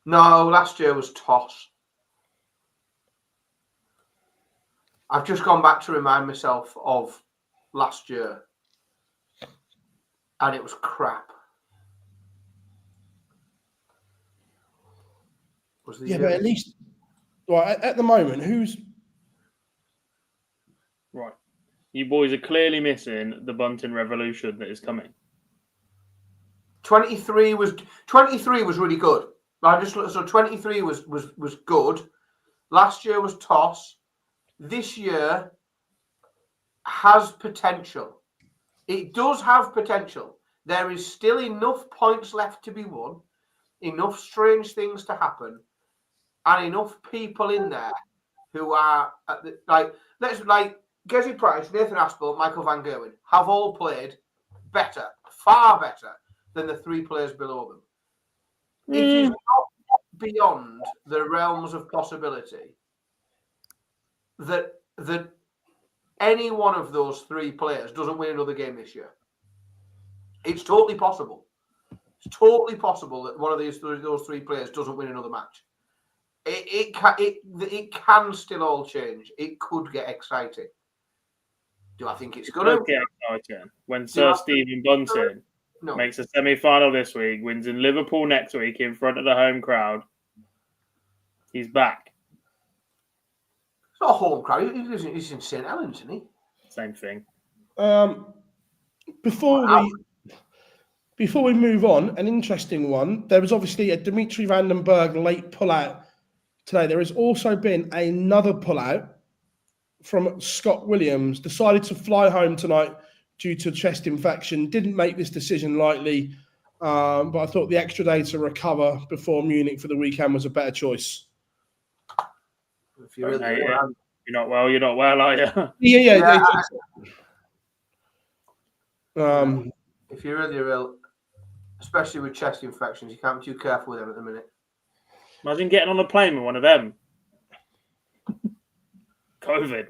No, last year was toss. I've just gone back to remind myself of last year, and it was crap. Yeah, but at least, right, at the moment, who's... Right. You boys are clearly missing the bunting revolution that is coming. 23 was really good. So 23 was good. Last year was toss. This year has potential. It does have potential. There is still enough points left to be won, enough strange things to happen, and enough people in there who are at the, Gezi Price, Nathan Aspinall, Michael Van Gerwen have all played better, far better than the 3 players below them. It is not beyond the realms of possibility that any one of those 3 players doesn't win another game this year. It's totally possible. It's totally possible that one of those 3 players doesn't win another match. It can still all change. It could get exciting. Do I think it's going to get exciting when Sir Stephen Bunting makes a semi-final this week, wins in Liverpool next week in front of the home crowd? He's back. It's not a home crowd. He's in St Helens, isn't he? Same thing. Before we move on, an interesting one. There was obviously a Dimitri Vandenberg late pullout today. There has also been another pullout from Scott Williams. Decided to fly home tonight due to chest infection. Didn't make this decision lightly, but I thought the extra day to recover before Munich for the weekend was a better choice. If you're not well, are you? Yeah. If you're really ill, especially with chest infections, you can't be too careful with them at the minute. Imagine getting on a plane with one of them. COVID.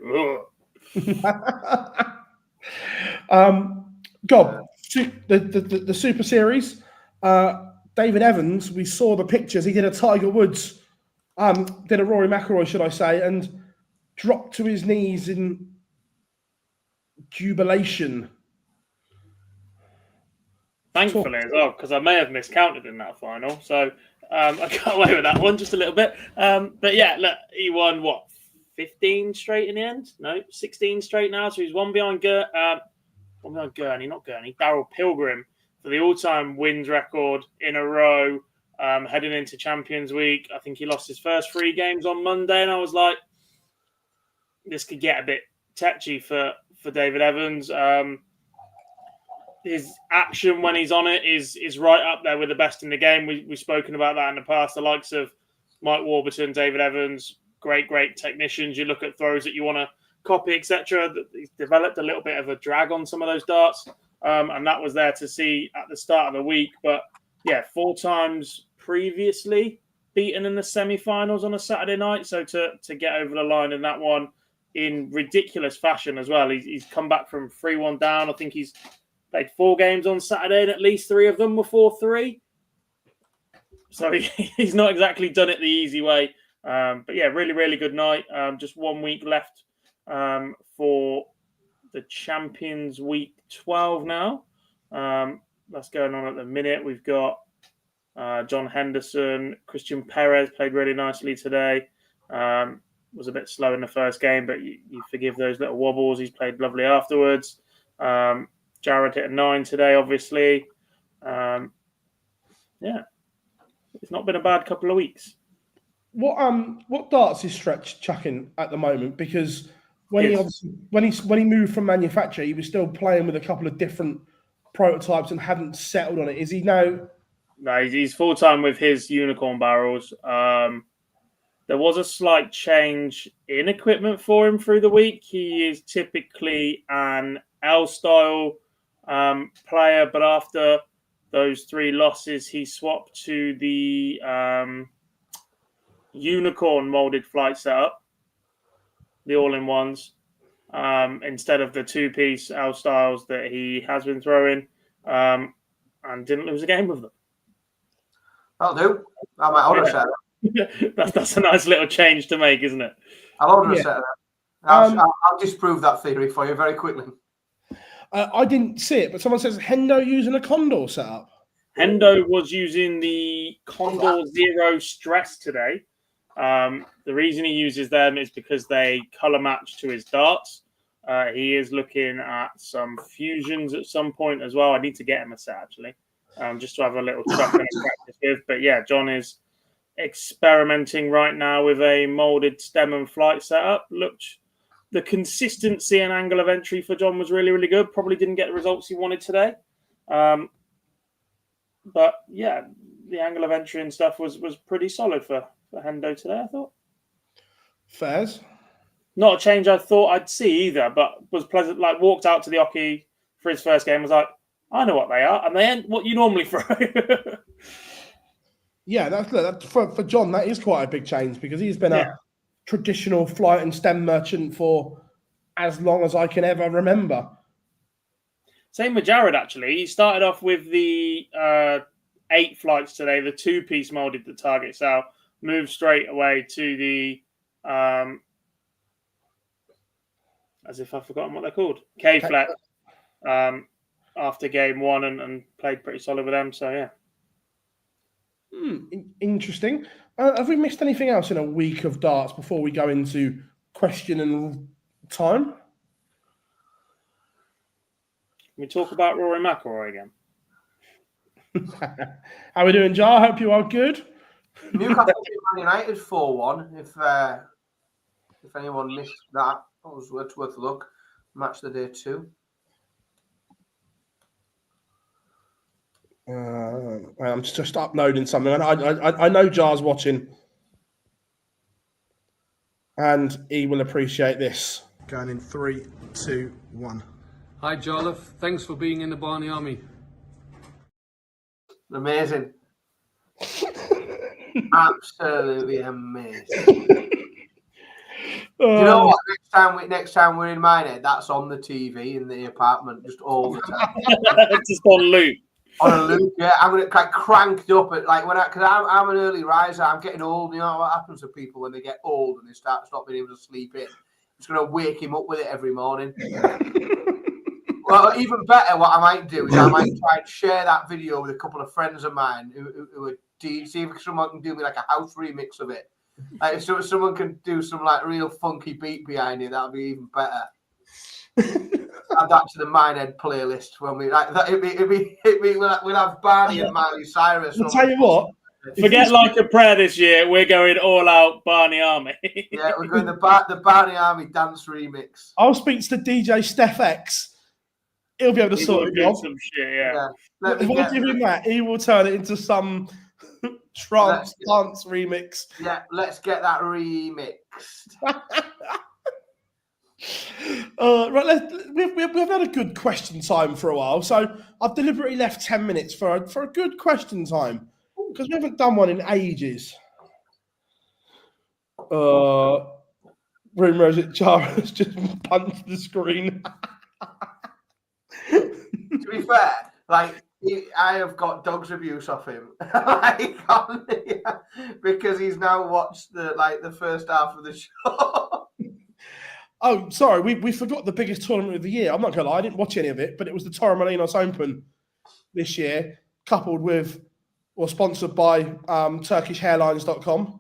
The Super Series. David Evans, we saw the pictures. He did a Tiger Woods, did a Rory McIlroy, should I say, and dropped to his knees in jubilation. Thankfully as well, because I may have miscounted in that final. So I got away with that one just a little bit. But yeah, look, he won, 15 straight in the end? No, 16 straight now. So he's one behind Darrell Pilgrim for the all-time wins record in a row, heading into Champions Week. I think he lost his first 3 games on Monday, and I was like, this could get a bit tetchy for David Evans. His action when he's on it is right up there with the best in the game. We've spoken about that in the past. The likes of Mike Warburton, David Evans, great technicians. You look at throws that you want to copy, etc. He's developed a little bit of a drag on some of those darts, and that was there to see at the start of the week. But yeah, 4 times previously beaten in the semi-finals on a Saturday night. So to get over the line in that one in ridiculous fashion as well. He's come back from 3-1 down. I think he's played 4 games on Saturday, and at least 3 of them were 4-3. So he's not exactly done it the easy way. But yeah, really, really good night. Just 1 week left for the Champions Week 12 now. That's going on at the minute. We've got John Henderson, Christian Perez played really nicely today. Was a bit slow in the first game, but you forgive those little wobbles. He's played lovely afterwards. Jared hit a 9 today, obviously. Yeah, it's not been a bad couple of weeks. What darts is Stretch chucking at the moment? Because when he moved from manufacturer, he was still playing with a couple of different prototypes and hadn't settled on it. Is he now? No, he's full time with his unicorn barrels. There was a slight change in equipment for him through the week. He is typically an L-style player, but after those 3 losses, he swapped to the unicorn molded flight setup, the all-in-ones, instead of the 2-piece L-styles that he has been throwing, and didn't lose a game with them. I'll do. I might order a set. That's a nice little change to make, isn't it? I'll order a set of that. I'll disprove that theory for you very quickly. I didn't see it, but someone says Hendo using a Condor setup. Hendo was using the Condor Zero Stress today. The reason he uses them is because they color match to his darts. He is looking at some fusions at some point as well. I need to get him a set actually, just to have a little chuck and a practice with. But yeah, John is experimenting right now with a molded stem and flight setup. The consistency and angle of entry for John was really, really good. Probably didn't get the results he wanted today. But yeah, the angle of entry and stuff was pretty solid for Hendo today, I thought. Fairs. Not a change I thought I'd see either, but was pleasant. Like, walked out to the hockey for his first game, was like, I know what they are, and they ain't what you normally throw. Yeah, that's for John, that is quite a big change because he's been a traditional flight and stem merchant for as long as I can ever remember. Same with Jared, actually. He started off with the 8 flights today, the 2-piece molded the target cell, moved straight away to the, as if I've forgotten what they're called, K-Flex, after game 1 and played pretty solid with them. So, yeah. Interesting. Have we missed anything else in a week of darts before we go into question and time? Can we talk about Rory McIlroy again? How are we doing, Jar? Hope you are good. Newcastle beat Man United 4-1. If anyone missed that, it was worth a look. Match the day 2. I'm just uploading something. I know Jar's watching, and he will appreciate this. Going in 3, 2, 1. Hi, Jolliffe. Thanks for being in the Barney Army. Amazing. Absolutely amazing. You know what? Next time we're in Minehead, that's on the TV in the apartment just all the time. Just on loop. On a loop, yeah. I'm gonna get cranked up at because I'm an early riser. I'm getting old. You know what happens to people when they get old and they stop being able to sleep in. I'm just gonna wake him up with it every morning. Well, even better, what I might do is I might try and share that video with a couple of friends of mine who would see if someone can do me like a house remix of it. Like if someone can do some like real funky beat behind it, that'd be even better. Add that to the Minehead playlist when we like that. We'll have Barney and Miley Cyrus. I'll tell you what. Forget Like a Prayer this year. We're going all out Barney Army. Yeah, we're going the Barney Army dance remix. I'll speak to DJ Steph X. He'll be able to sort it out. Some shit, yeah. If I give him that, he will turn it into some trance dance remix. Yeah, let's get that remixed. Right, we've had a good question time for a while, so I've deliberately left 10 minutes for a good question time because we haven't done one in ages. Rumour is that Jara's just punched the screen. To be fair, like I have got dog's abuse off him, because he's now watched the first half of the show. Oh, sorry, we forgot the biggest tournament of the year. I'm not gonna lie, I didn't watch any of it, but it was the Torremolinos Open this year, coupled with or sponsored by TurkishHairlines.com.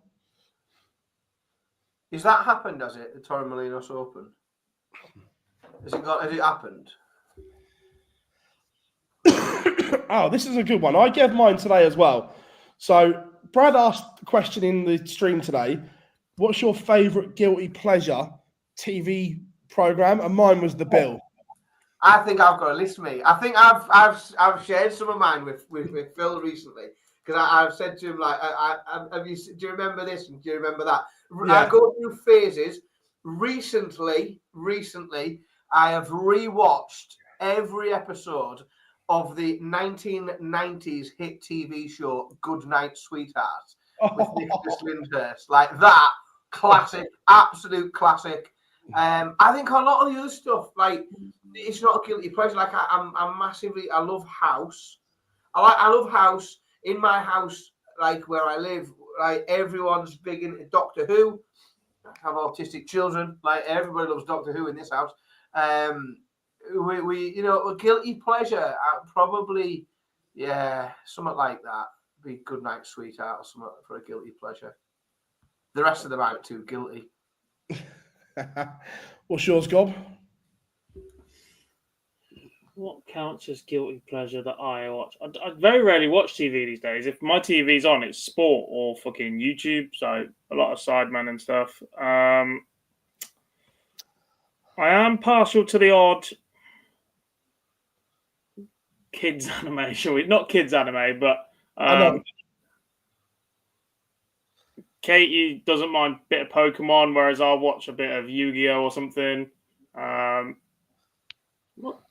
Has that happened? Has it the Torremolinos Open? Has it happened? Oh, this is a good one. I gave mine today as well. So Brad asked the question in the stream today, what's your favourite guilty pleasure TV program? And mine was The Bill. I think I've got a list, mate. I think I've shared some of mine with Phil recently because I've said to him do you remember this and do you remember that? Yeah. I go through phases. Recently, I have rewatched every episode of the 1990s hit TV show Goodnight Sweetheart with Nicholas Lyndhurst. Like that, classic, absolute classic. I think a lot of the other stuff, like it's not a guilty pleasure. Like I love House. I love House. In my house, like where I live, like everyone's big into Doctor Who. I have autistic children. Like everybody loves Doctor Who in this house. we a guilty pleasure. Probably, yeah, something like that. Be Good Night Sweetheart or something for a guilty pleasure. The rest of them aren't too guilty. What's yours, Gob? What counts as guilty pleasure that I watch? I very rarely watch TV these days. If my TV's on, it's sport or fucking YouTube. So a lot of Sidemen and stuff. I am partial to the odd kids anime, shall we? Not kids anime, but Katie doesn't mind a bit of Pokemon, whereas I'll watch a bit of Yu-Gi-Oh or something. What?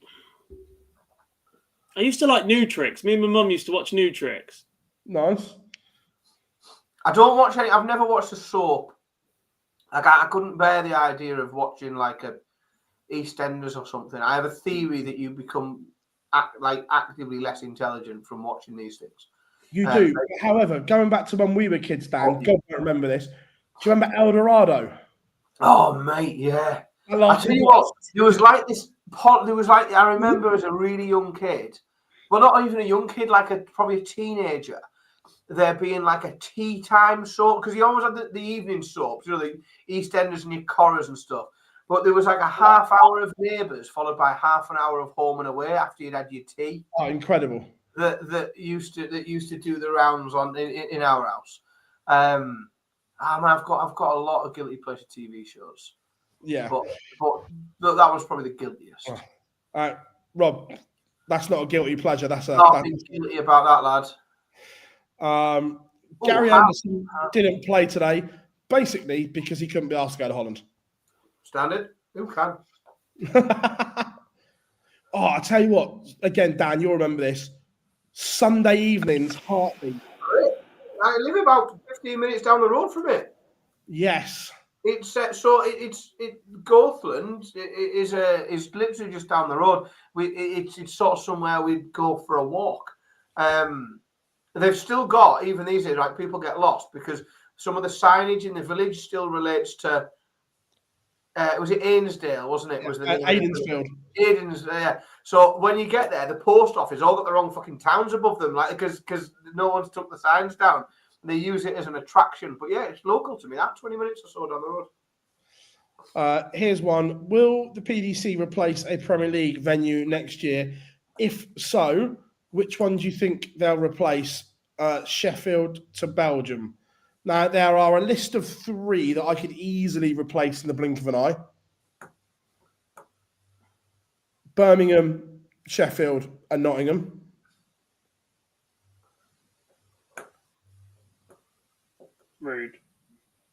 I used to like New Tricks. Me and my mum used to watch New Tricks. Nice. I don't watch any. I've never watched a soap. Like I couldn't bear the idea of watching like a EastEnders or something. I have a theory that you become actively less intelligent from watching these things. You do. However, going back to when we were kids, Dan, God won't remember this. Do you remember El Dorado? Oh, mate, yeah. I tell you what, there was like this pot. There was like I remember as a really young kid, well, not even a young kid, like probably a teenager. There being like a tea time soap because you always had the evening soaps, the EastEnders and your Corras and stuff. But there was like a half hour of Neighbours followed by half an hour of Home and Away after you'd had your tea. Oh, incredible! That used to do the rounds in our house. I've got a lot of guilty pleasure TV shows. Yeah, but that was probably the guiltiest. All right, Rob, that's not a guilty pleasure. That's nothing guilty about that, lad. Gary Anderson didn't play today, basically because he couldn't be asked to go to Holland. Standard. Who can? I tell you what. Again, Dan, you'll remember this. Sunday evenings, Heartbeat. I live about 15 minutes down the road from it. Yes. It's Gothland is literally just down the road. It's sort of somewhere we'd go for a walk. They've still got, even these days, like people get lost because some of the signage in the village still relates to. Was it Ainsdale, wasn't it? Was the Aidensfield. Yeah. So when you get there, the post office all got the wrong fucking towns above them, like because no one's took the signs down. And they use it as an attraction. But yeah, it's local to me. That 20 minutes or so down the road. Here's one. Will the PDC replace a Premier League venue next year? If so, which one do you think they'll replace? Sheffield to Belgium. Now, there are a list of 3 that I could easily replace in the blink of an eye. Birmingham, Sheffield, and Nottingham. Rude.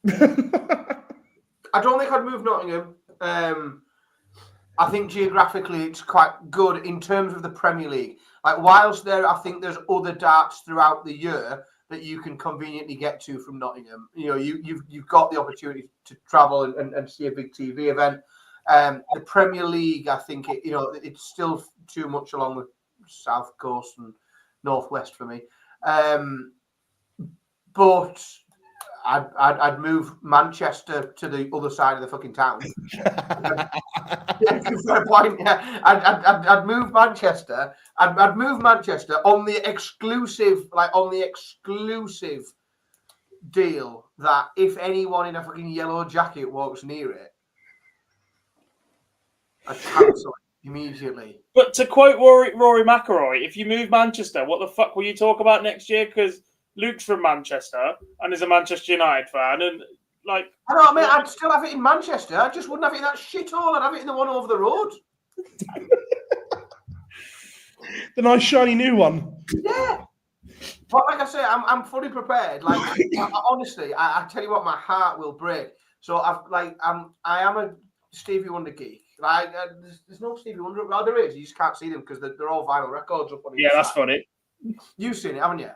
I don't think I'd move Nottingham. I think geographically it's quite good in terms of the Premier League. Like, whilst I think there's other darts throughout the year that you can conveniently get to from Nottingham. You've got the opportunity to travel and see a big TV event. The Premier League, I think it's still too much along the south coast and northwest for me. But I'd move Manchester to the other side of the fucking town. Fair point. Yeah. I'd move Manchester. I'd move Manchester on the exclusive deal that if anyone in a fucking yellow jacket walks near it, I'd cancel it immediately. But to quote Rory McIlroy, if you move Manchester, what the fuck will you talk about next year? Because Luke's from Manchester and is a Manchester United fan, and like I know, mate, I'd still have it in Manchester. I just wouldn't have it in that shithole. I'd have it in the one over the road. The nice shiny new one. Yeah. But like I say, I'm fully prepared. Like honestly, I tell you what, my heart will break. So I am a Stevie Wonder geek. Like there's no Stevie Wonder. Well, there is. You just can't see them because they're all vinyl records up on. Yeah, that's funny. You've seen it, haven't you?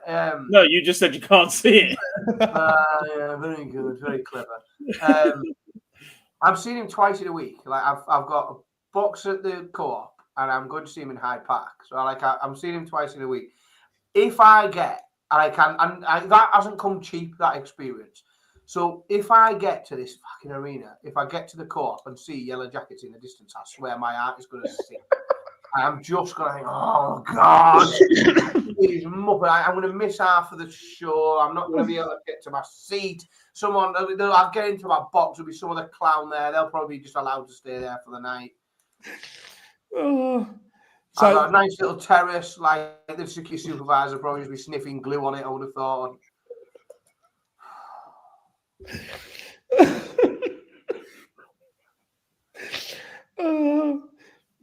No, you just said you can't see it. Yeah, very good, very clever. I've seen him twice in a week. Like I've got a box at the Co-op, and I'm going to see him in Hyde Park. So I'm seeing him twice in a week. If I get, and I can, and that hasn't come cheap, that experience. So if I get to this fucking arena, if I get to the court and see Yellow Jackets in the distance, I swear my heart is going to sink. I'm just going to think, oh, God. I'm going to miss half of the show. I'm not going to be able to get to my seat. I'll get into my box. There'll be some other clown there. They'll probably be just allowed to stay there for the night. I've got a nice little terrace. Like the security supervisor probably just be sniffing glue on it, I would have thought.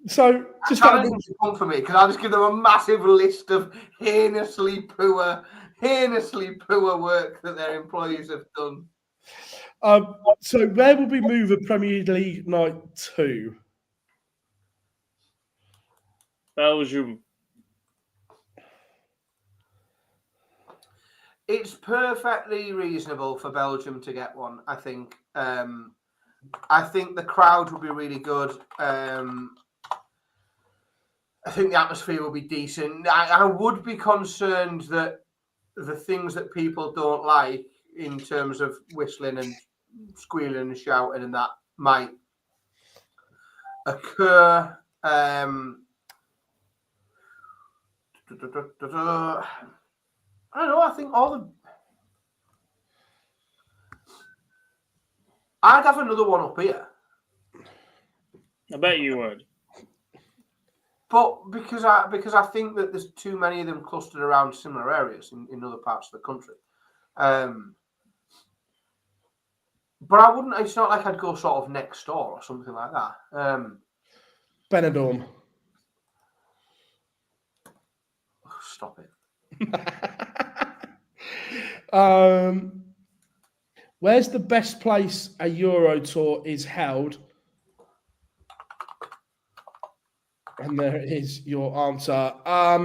So just challenge to come for me because I'll just give them a massive list of heinously poor work that their employees have done. So where will we move a Premier League night to? Belgium. It's perfectly reasonable for Belgium to get one, I think. I think the crowd will be really good. I think the atmosphere will be decent. I would be concerned that the things that people don't like in terms of whistling and squealing and shouting and that might occur. I don't know. I think I'd have another one up here. I bet you would. But because I think that there's too many of them clustered around similar areas in other parts of the country. But I wouldn't. It's not like I'd go sort of next door or something like that. Benidorm. Stop it. Where's the best place a Euro tour is held? And there is your answer. I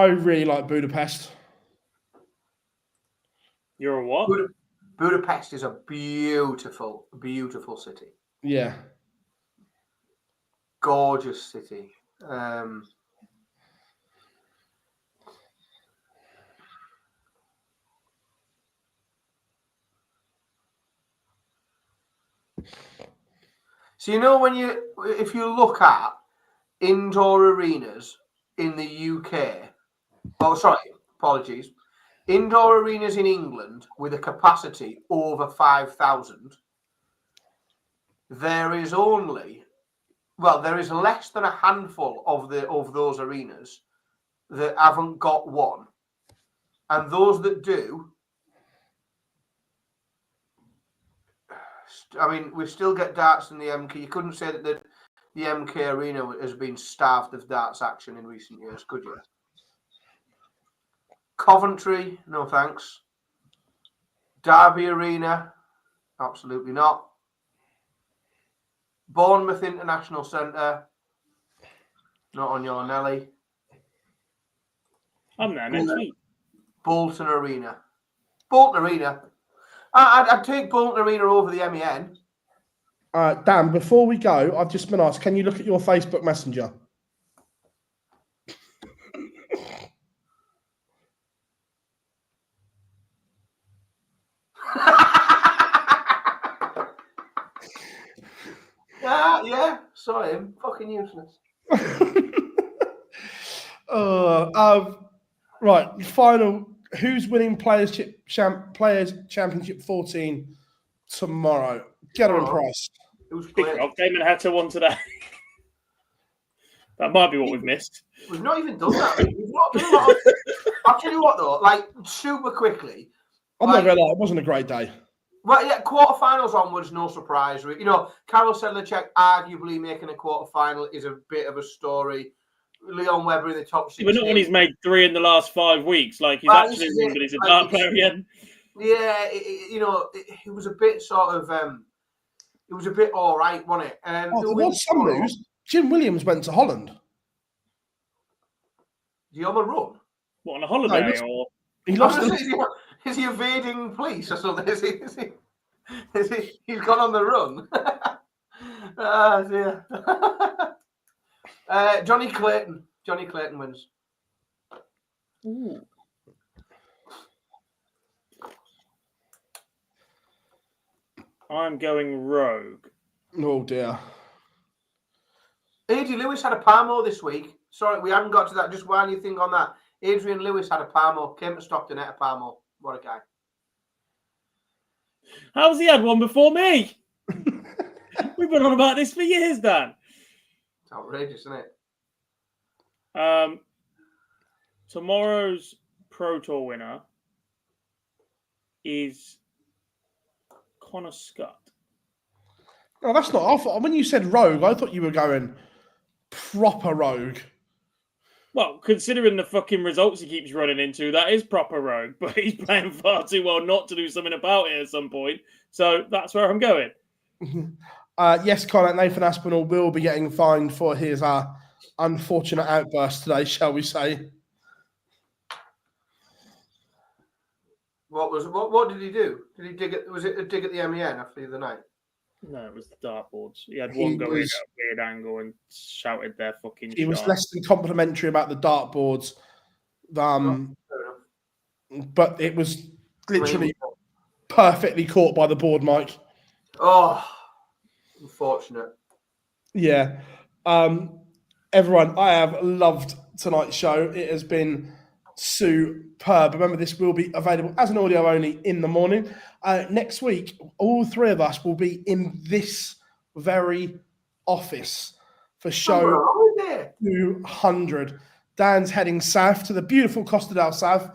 really like Budapest. You're a what? Budapest is a beautiful, beautiful city. Yeah. Gorgeous city. So if you look at indoor arenas in the UK, indoor arenas in England with a capacity over 5,000, there is less than a handful of those arenas that haven't got one, and those that do, I mean, we still get darts in the MK. You couldn't say that the MK Arena has been starved of darts action in recent years, could you? Coventry, no thanks. Derby Arena, absolutely not. Bournemouth International Centre, not on your Nelly. I'm there next week. Bolton Arena. I'd take Bolton Arena over the MEN. Dan, before we go, I've just been asked, can you look at your Facebook Messenger? Yeah, saw him. Fucking useless. Right, final. Who's winning Players Championship 14 tomorrow? Get her in price. Who's Speaking playing? of, Damon Hatter won today. That might be what we've missed. We've not even done that. We've not done a lot of... I'll tell you what, though, like, super quickly. I'm not going to lie, it wasn't a great day. Well, yeah, quarterfinals onwards, no surprise. You know, Karel Sedlacek arguably making a quarterfinal is a bit of a story. Leon Webber in the top 6. But not when he's made 3 in the last 5 weeks. Like, he's actually but he's a dart player again. Yeah, it was a bit sort of... it was a bit all right, wasn't it? There was some news. Jim Williams went to Holland. Is he on the run? What, on a holiday? He lost Is he evading police or something? He's gone on the run? Oh, dear. Johnny Clayton. Johnny Clayton wins. Ooh. I'm going rogue. Oh dear. Adrian Lewis had a Palmo this week. Sorry, we hadn't got to that. Just while you think on that, Adrian Lewis had a Palmo. Came to Stockton at a Palmo. What a guy. How's he had one before me? We've been on about this for years, Dan. It's outrageous, isn't it? Tomorrow's Pro Tour winner is Connor Scott. Oh, that's not awful. When you said rogue, I thought you were going proper rogue. Well, considering the fucking results he keeps running into, that is proper rogue. But he's playing far too well not to do something about it at some point. So that's where I'm going. Yes, Connor, Nathan Aspinall will be getting fined for his unfortunate outburst today, shall we say. What did he do? Did he dig it? Was it a dig at the MEN after the other night? No, it was the dartboards. He had one going at a weird angle and shouted their fucking He was shot. less than complimentary about the dartboards. But it was literally perfectly caught by the board, Mike. Oh, unfortunate. Yeah. Everyone, I have loved tonight's show. It has been superb. Remember, this will be available as an audio only in the morning. Next week, all three of us will be in this very office for show 200. Dan's heading south to the beautiful Costa del South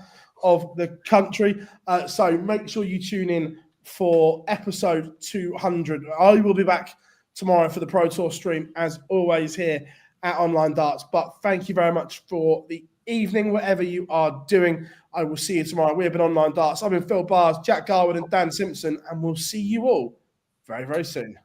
of the country. So make sure you tune in for episode 200. I will be back tomorrow for the Pro Tour stream, as always, here at Online Darts. But thank you very much for the evening, whatever you are doing. I will see you tomorrow. We have been Online Darts. I've been Phil Bars, Jack Garwood, and Dan Simpson, and we'll see you all very, very soon.